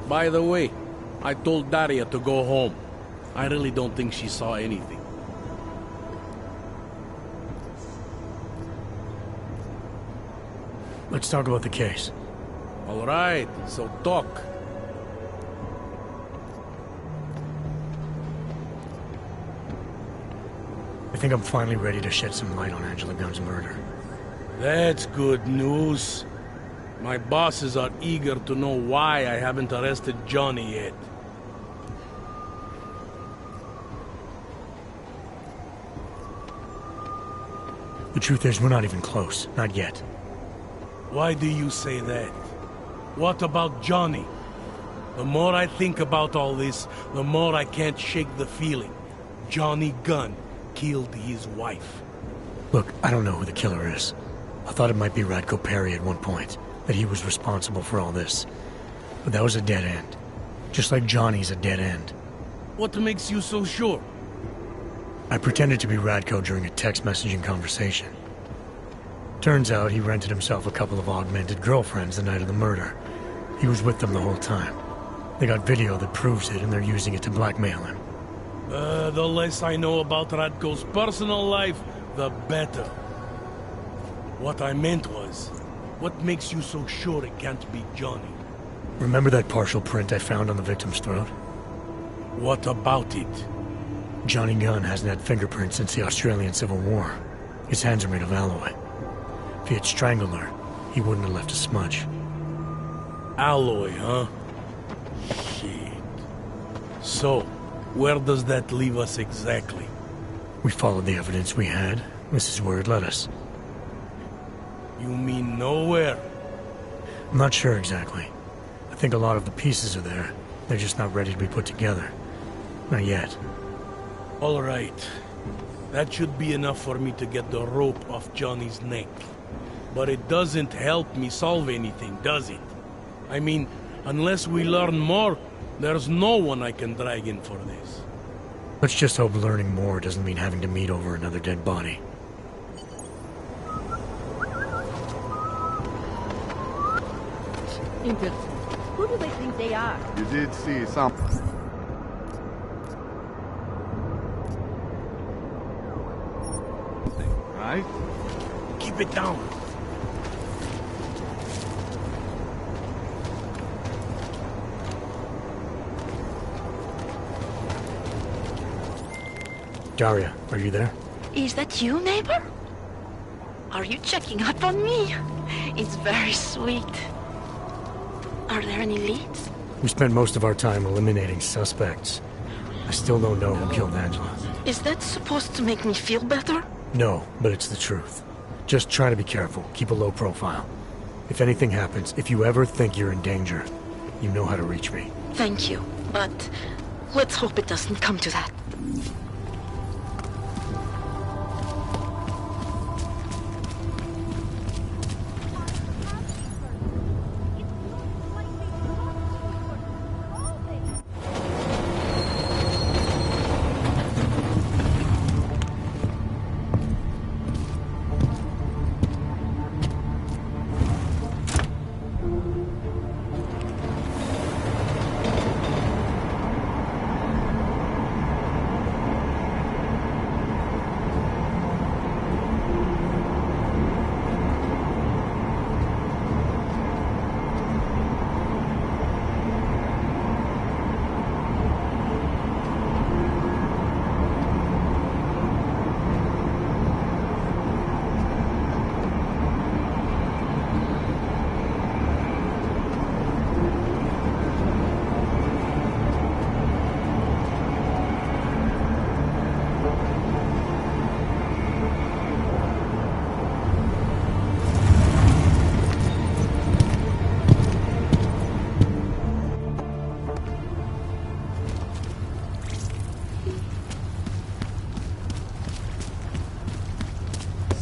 By the way, I told Daria to go home. I really don't think she saw anything. Let's talk about the case. All right, so talk. I think I'm finally ready to shed some light on Angela Gunn's murder. That's good news. My bosses are eager to know why I haven't arrested Johnny yet. The truth is, we're not even close. Not yet. Why do you say that? What about Johnny? The more I think about all this, the more I can't shake the feeling. Johnny Gunn killed his wife. Look, I don't know who the killer is. I thought it might be Radko Perry at one point, that he was responsible for all this. But that was a dead end. Just like Johnny's a dead end. What makes you so sure? I pretended to be Radko during a text messaging conversation. Turns out he rented himself a couple of augmented girlfriends the night of the murder. He was with them the whole time. They got video that proves it, and they're using it to blackmail him. The less I know about Radko's personal life, the better. What I meant was, what makes you so sure it can't be Johnny? Remember that partial print I found on the victim's throat? What about it? Johnny Gunn hasn't had fingerprints since the Australian Civil War. His hands are made of alloy. If he had strangled her, he wouldn't have left a smudge. Alloy, huh? Shit. So, where does that leave us exactly? We followed the evidence we had. This is where it led us. You mean nowhere? I'm not sure exactly. I think a lot of the pieces are there. They're just not ready to be put together. Not yet. All right. That should be enough for me to get the rope off Johnny's neck. But it doesn't help me solve anything, does it? I mean, unless we learn more, there's no one I can drag in for this. Let's just hope learning more doesn't mean having to meet over another dead body. Interesting. Who do they think they are? You did see something. Right? Keep it down. Daria, are you there? Is that you, neighbor? Are you checking up on me? It's very sweet. Are there any leads? We spent most of our time eliminating suspects. I still don't know who killed Angela. Is that supposed to make me feel better? No, but it's the truth. Just try to be careful. Keep a low profile. If anything happens, if you ever think you're in danger, you know how to reach me. Thank you, but let's hope it doesn't come to that.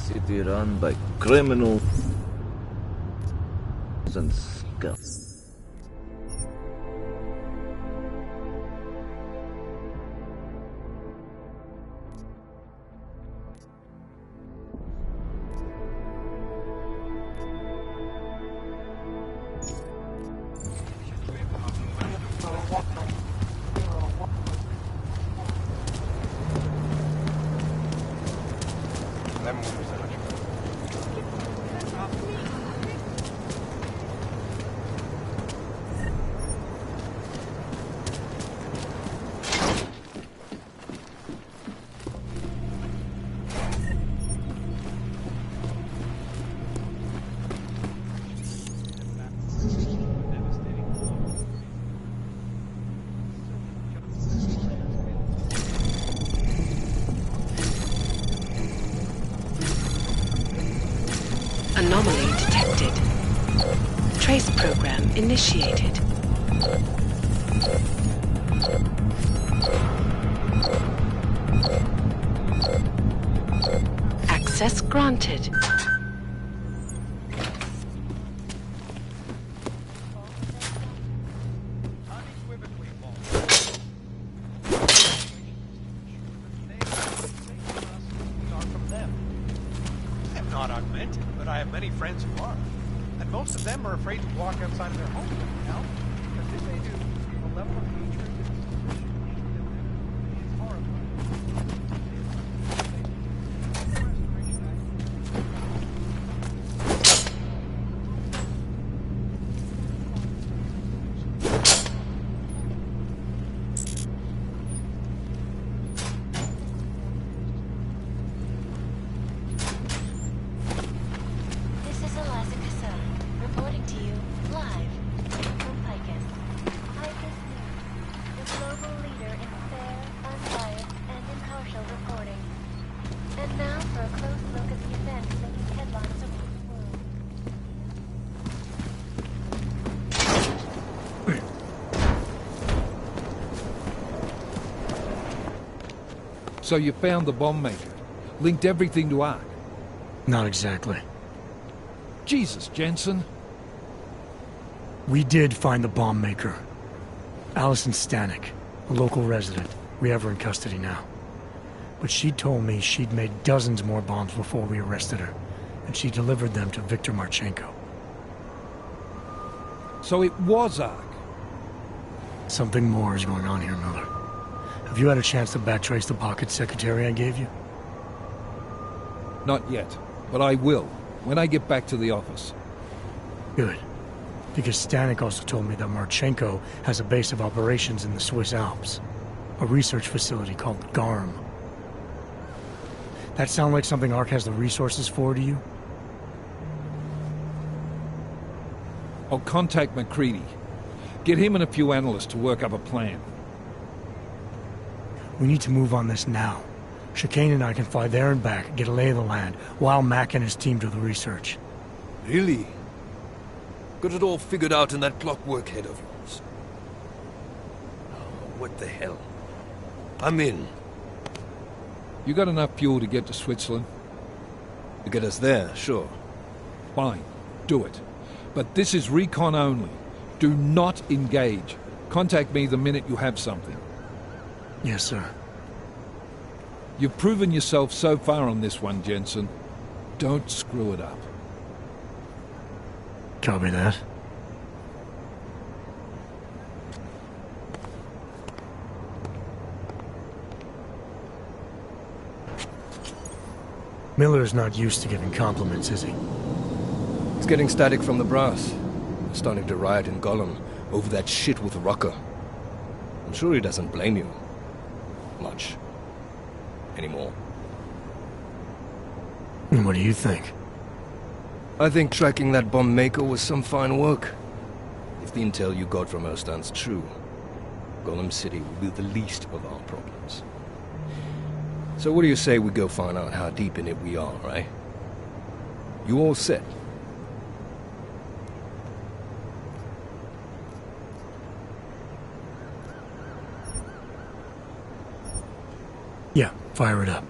City run by criminals and scum. Anomaly detected. Trace program initiated. Access granted. I'm not augmented, but I have many friends who are. And most of them are afraid to walk outside of their home right now. Because if they do, the level of hatred and suspicion is horrifying. Reporting to you live from Picus. Picus News, the global leader in fair, unbiased, and impartial reporting. And now for a close look at the events making headlines around the world. So you found the bomb maker, linked everything to Ark. Not exactly. Jesus, Jensen. We did find the bomb maker. Allison Stanek, a local resident. We have her in custody now. But she told me she'd made dozens more bombs before we arrested her, and she delivered them to Viktor Marchenko. So it was Ark? Something more is going on here, Miller. Have you had a chance to backtrace the pocket secretary I gave you? Not yet, but I will, when I get back to the office. Good. Because Stanek also told me that Marchenko has a base of operations in the Swiss Alps. A research facility called GARM. That sound like something Ark has the resources for to you? I'll contact McCready. Get him and a few analysts to work up a plan. We need to move on this now. Chicane and I can fly there and back, get a lay of the land, while Mac and his team do the research. Really? Got it all figured out in that clockwork head of yours. Oh, what the hell? I'm in. You got enough fuel to get to Switzerland? To get us there, sure. Fine. Do it. But this is recon only. Do not engage. Contact me the minute you have something. Yes, sir. You've proven yourself so far on this one, Jensen. Don't screw it up. Copy that. Miller's not used to giving compliments, is he? It's getting static from the brass. They're starting to riot in Gollum over that shit with Rucker. I'm sure he doesn't blame you. Much. Anymore. And what do you think? I think tracking that bomb maker was some fine work. If the intel you got from her stands true, Gollum City will be the least of our problems. So what do you say we go find out how deep in it we are, right? You all set? Yeah, fire it up.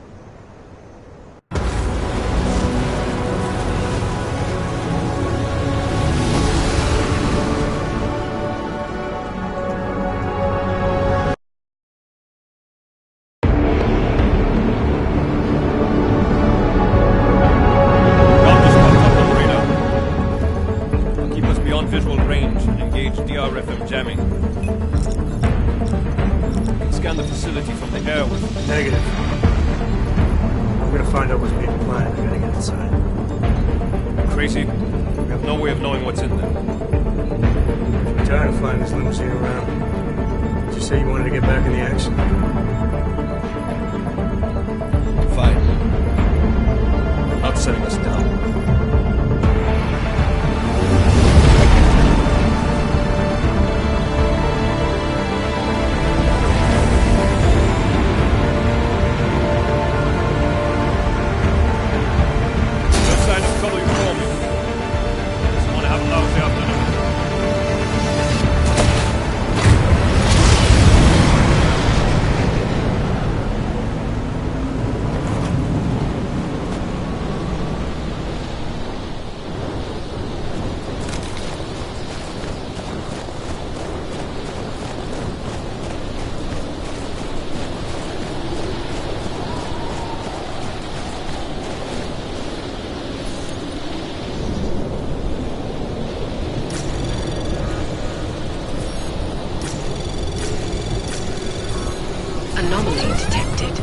Anomaly detected.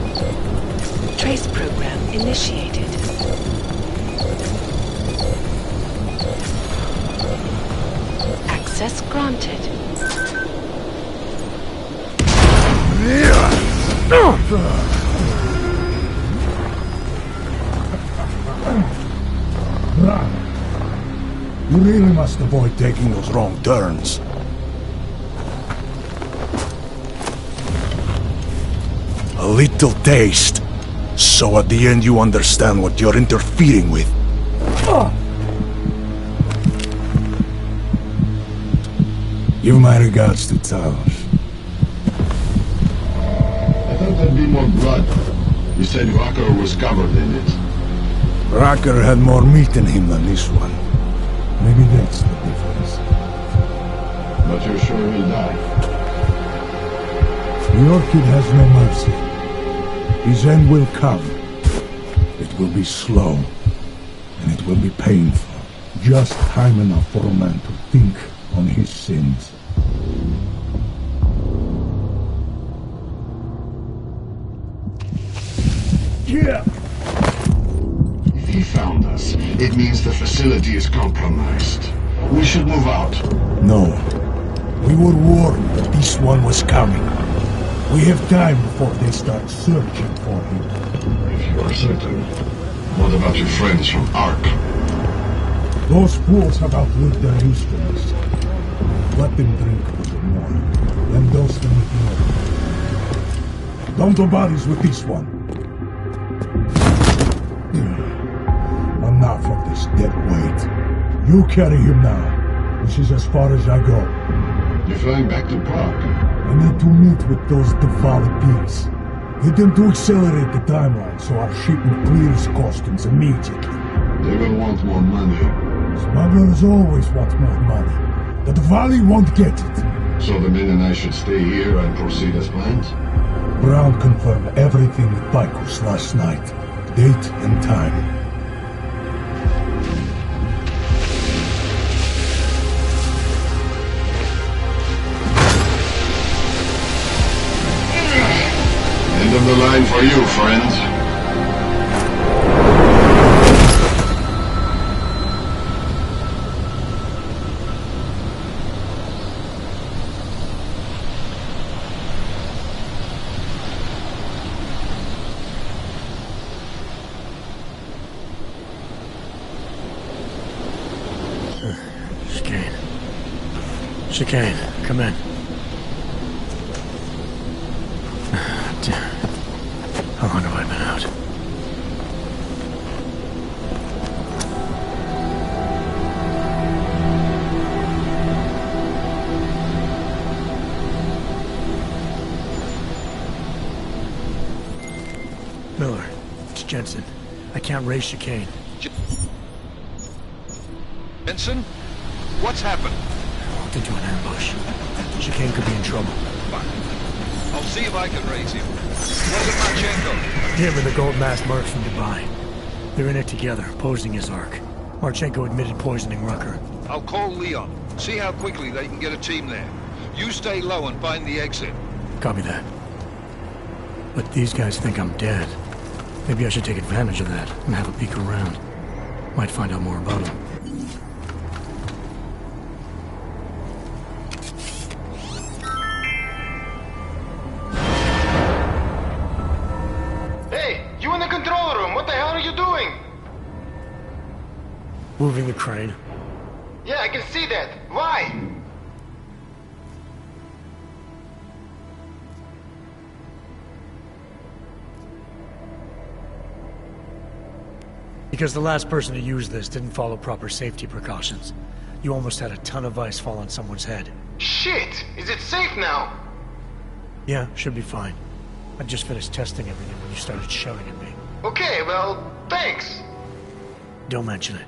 Trace program initiated. Access granted. You really must avoid taking those wrong turns. A little taste, so at the end you understand what you're interfering with. Give my regards to Talos. I thought there'd be more blood. You said Rucker was covered in it. Rucker had more meat in him than this one. Maybe that's the difference. But you're sure he'll die? The Orchid has no mercy. His end will come. It will be slow, and it will be painful. Just time enough for a man to think on his sins. Yeah. If he found us, it means the facility is compromised. We should move out. No. We were warned that this one was coming. We have time before they start searching for him. If you are certain, what about your friends from Ark? Those fools have outlived their usefulness. Let them drink more. Then dose them with more. Don't do bodies with this one. Enough of this dead weight. You carry him now. This is as far as I go. You're flying back to Prague? I need to meet with those devoured pigs. Get them to accelerate the timeline so our shipment clears customs immediately. They will want more money. Smugglers always want more money. The Valley won't get it. So the men and I should stay here and proceed as planned? Brown confirmed everything with Picos last night. Date and time. End of the line for you, friend. Chicane, come in. How long have I been out? Miller, it's Jensen. I can't raise Chicane. Jensen? What's happened? Into an ambush. Chicane could be in trouble. Fine. I'll see if I can raise him. Where's Marchenko? Him and the gold-masked merc from Dubai. They're in it together, posing as Ark. Marchenko admitted poisoning Rucker. I'll call Leon. See how quickly they can get a team there. You stay low and find the exit. Copy that. But these guys think I'm dead. Maybe I should take advantage of that and have a peek around. Might find out more about them. Moving the crane. Yeah, I can see that. Why? Because the last person to use this didn't follow proper safety precautions. You almost had a ton of ice fall on someone's head. Shit! Is it safe now? Yeah, should be fine. I just finished testing everything when you started shouting at me. Okay, well, thanks. Don't mention it.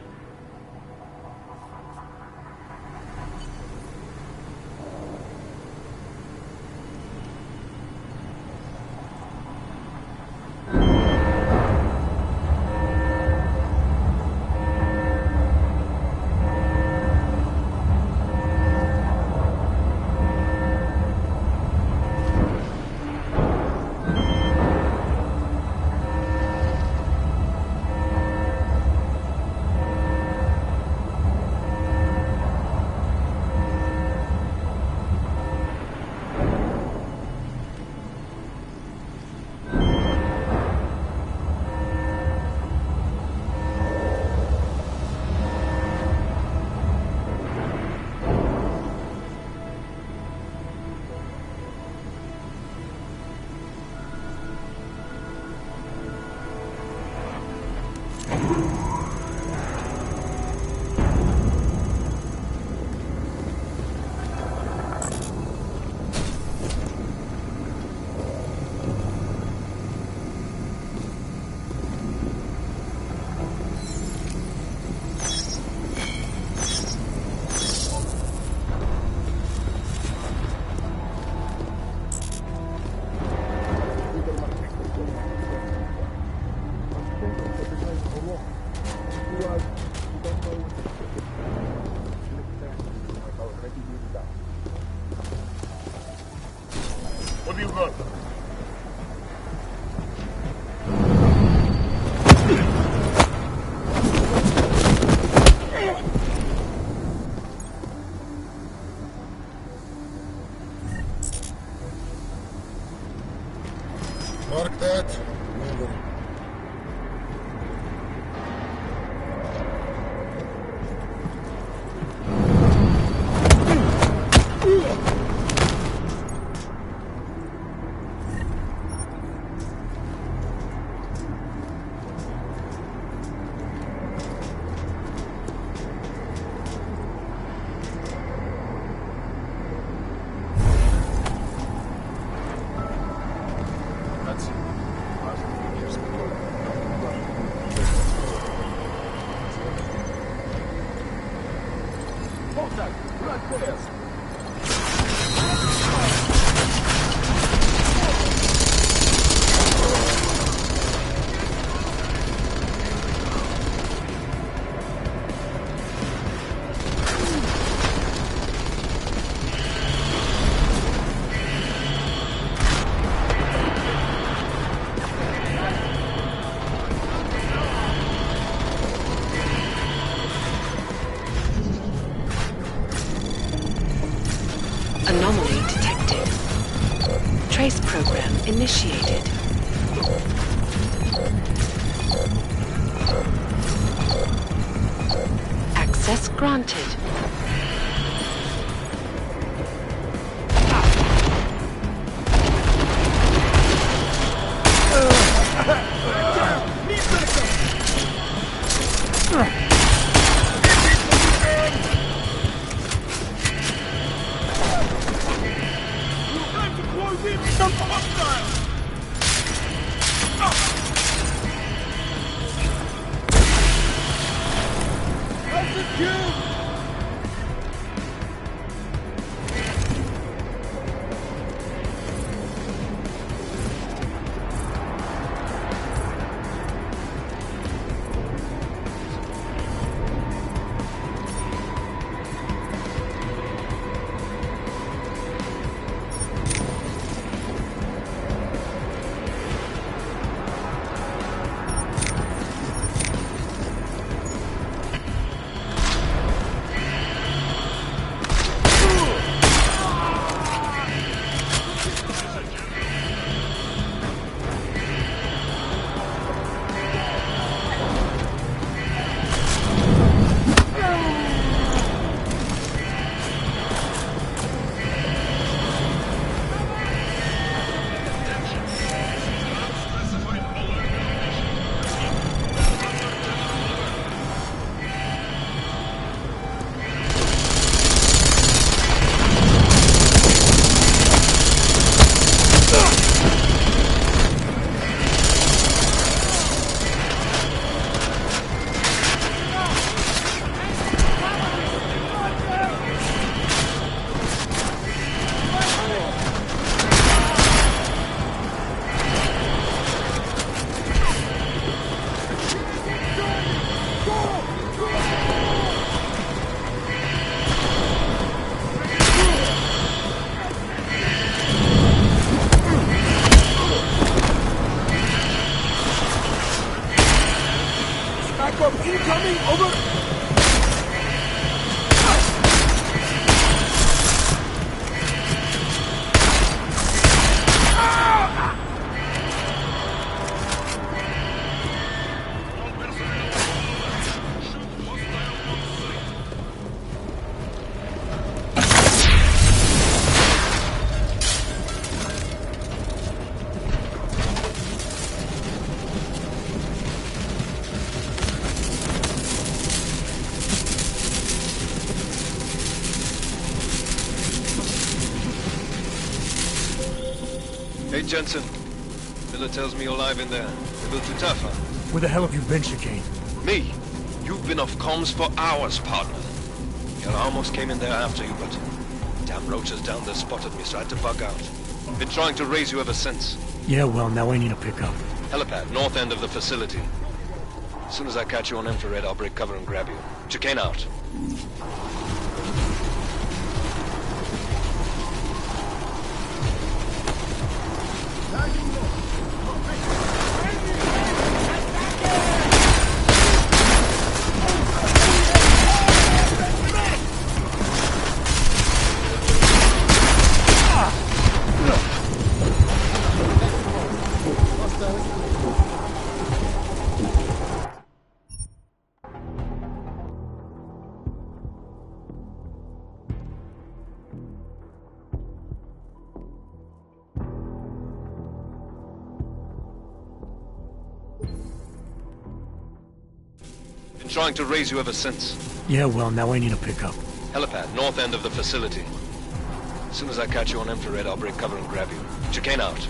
What have you got? Mark that. Anomaly detected. Trace program initiated. Access granted. Hey, Jensen. Miller tells me you're alive in there. A little too tough, huh? Where the hell have you been, Chicane? Me? You've been off comms for hours, partner. Yeah, I almost came in there after you, but damn roaches down there spotted me, so I had to bug out. Been trying to raise you ever since. Yeah, well, now I need a pickup. Helipad, north end of the facility. As soon as I catch you on infrared, I'll break cover and grab you. Chicane out. Trying to raise you ever since. Yeah, well, now I need a pickup. Helipad, north end of the facility. As soon as I catch you on infrared, I'll break cover and grab you. Chicane out.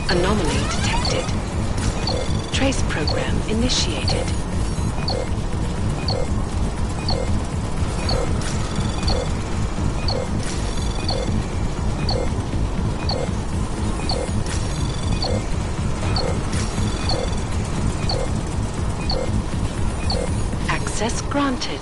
Anomaly detected. Trace program initiated. Access granted.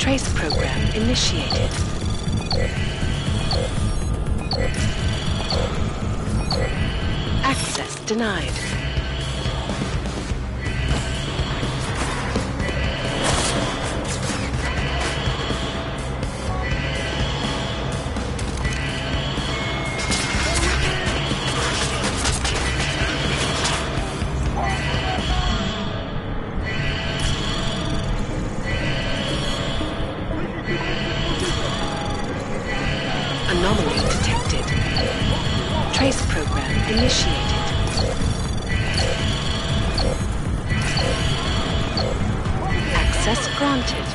Trace program initiated. Access denied. Anomaly detected. Trace program initiated. Access granted.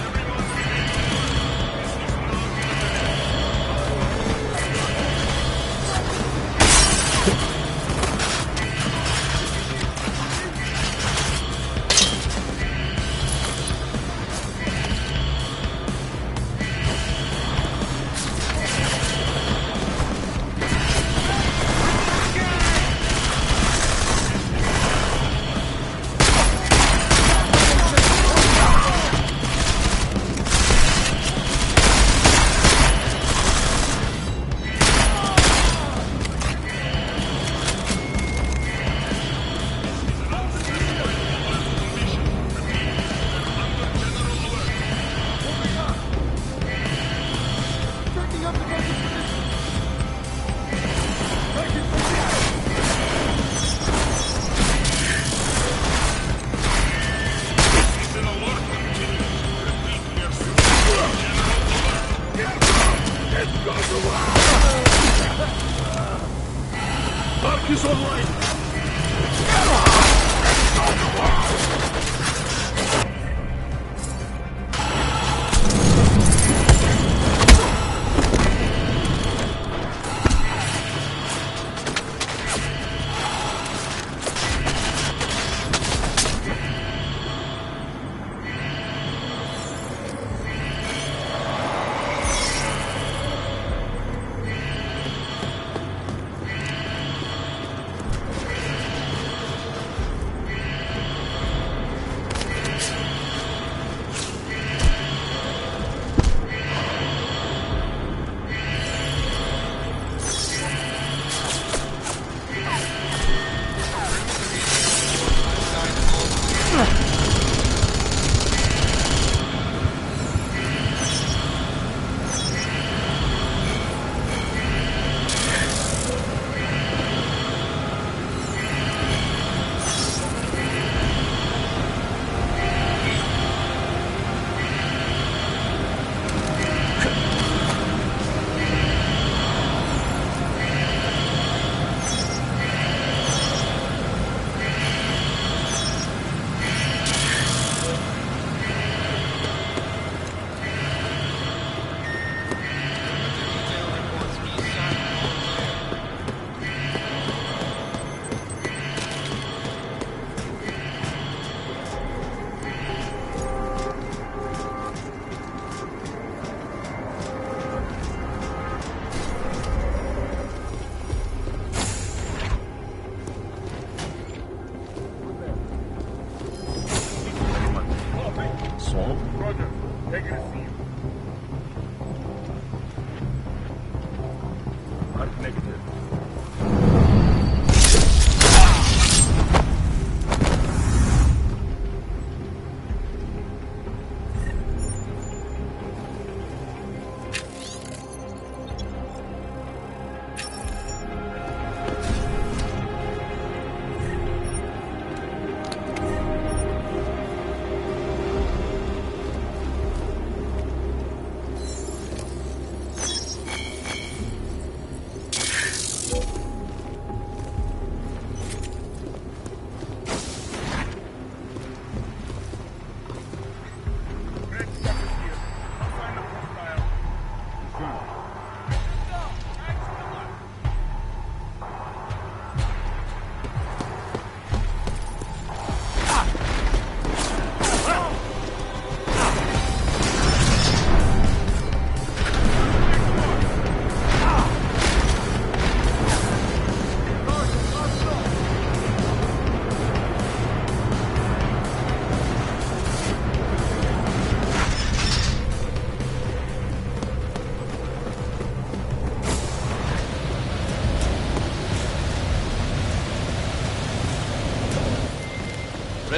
Is all right.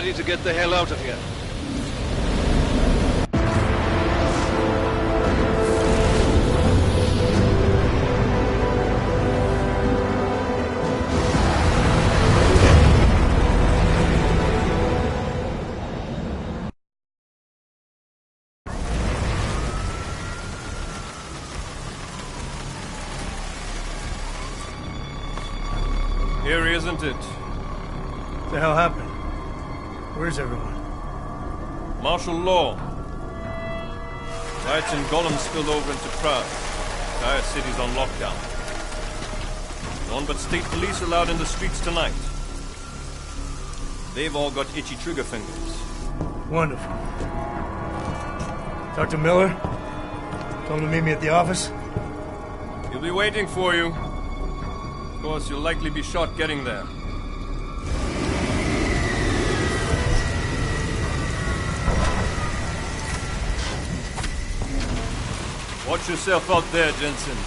ready to get the hell out of here. Here, isn't it? What the hell happened? Where's everyone? Martial law. Riots in Gollum spilled over into Prague. The entire city's on lockdown. No one but state police allowed in the streets tonight. They've all got itchy trigger fingers. Wonderful. Talk to Miller? Tell him to meet me at the office? He'll be waiting for you. Of course, you'll likely be shot getting there. Watch yourself out there, Jensen.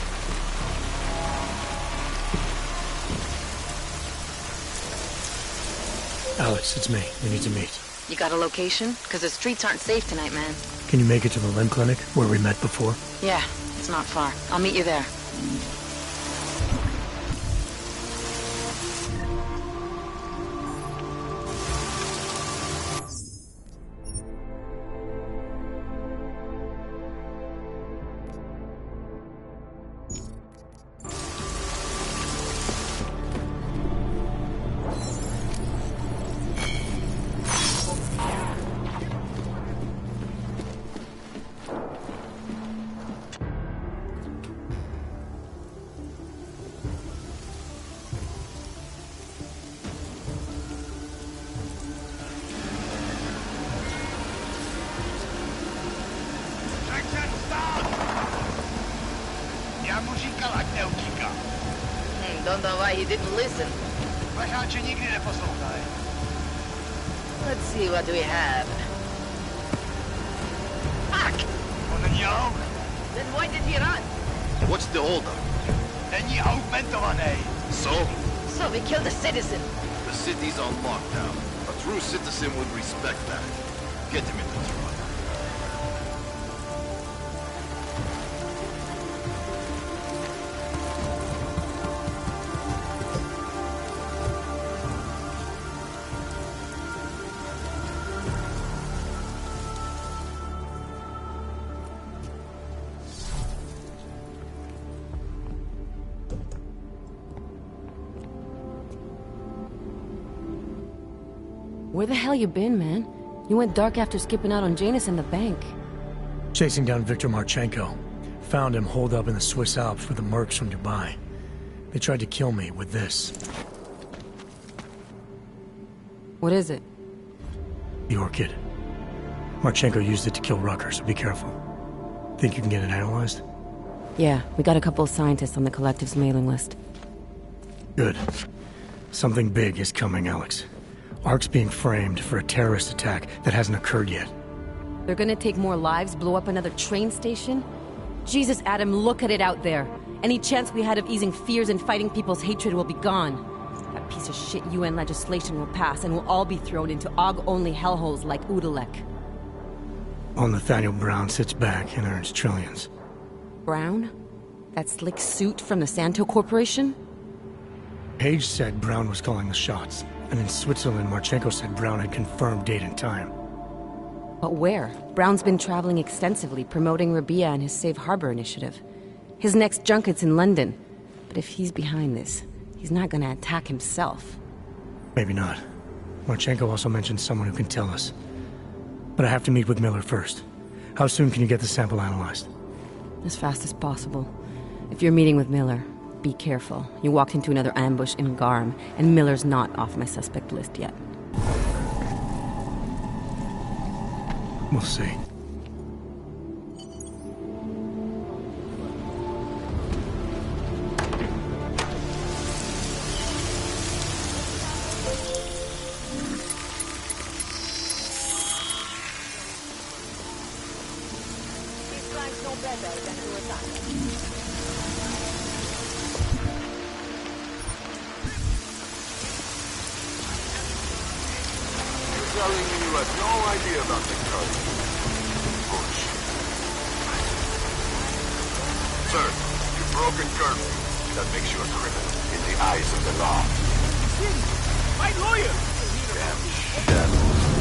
Alex, it's me. We need to meet. You got a location? Because the streets aren't safe tonight, man. Can you make it to the limb clinic, where we met before? Yeah, it's not far. I'll meet you there. Don't know why he didn't listen. Let's see what we have. Fuck! Then why did he run? What's the holdup? So? So we killed a citizen. The city's on lockdown. A true citizen would respect that. Get him in the truck. Where the hell you been, man? You went dark after skipping out on Janus and the bank. Chasing down Viktor Marchenko. Found him holed up in the Swiss Alps with the mercs from Dubai. They tried to kill me with this. What is it? The orchid. Marchenko used it to kill Rucker, so be careful. Think you can get it analyzed? Yeah, we got a couple of scientists on the Collective's mailing list. Good. Something big is coming, Alex. Ark's being framed for a terrorist attack that hasn't occurred yet. They're gonna take more lives, blow up another train station? Jesus, Adam, look at it out there. Any chance we had of easing fears and fighting people's hatred will be gone. That piece of shit UN legislation will pass, and we'll all be thrown into AUG-only hellholes like Udalek. While Nathaniel Brown sits back and earns trillions. Brown? That slick suit from the Santo Corporation? Page said Brown was calling the shots. And in Switzerland, Marchenko said Brown had confirmed date and time. But where? Brown's been traveling extensively, promoting Rabia and his Safe Harbor initiative. His next junket's in London. But if he's behind this, he's not gonna attack himself. Maybe not. Marchenko also mentioned someone who can tell us. But I have to meet with Miller first. How soon can you get the sample analyzed? As fast as possible. If you're meeting with Miller, be careful. You walked into another ambush in Garm, and Miller's not off my suspect list yet. We'll see. These crimes no better than to attack. telling me you had no idea about the curse. Bullshit. Sir, you've broken curfew. That makes you a criminal in the eyes of the law. My lawyer! Damn shadows.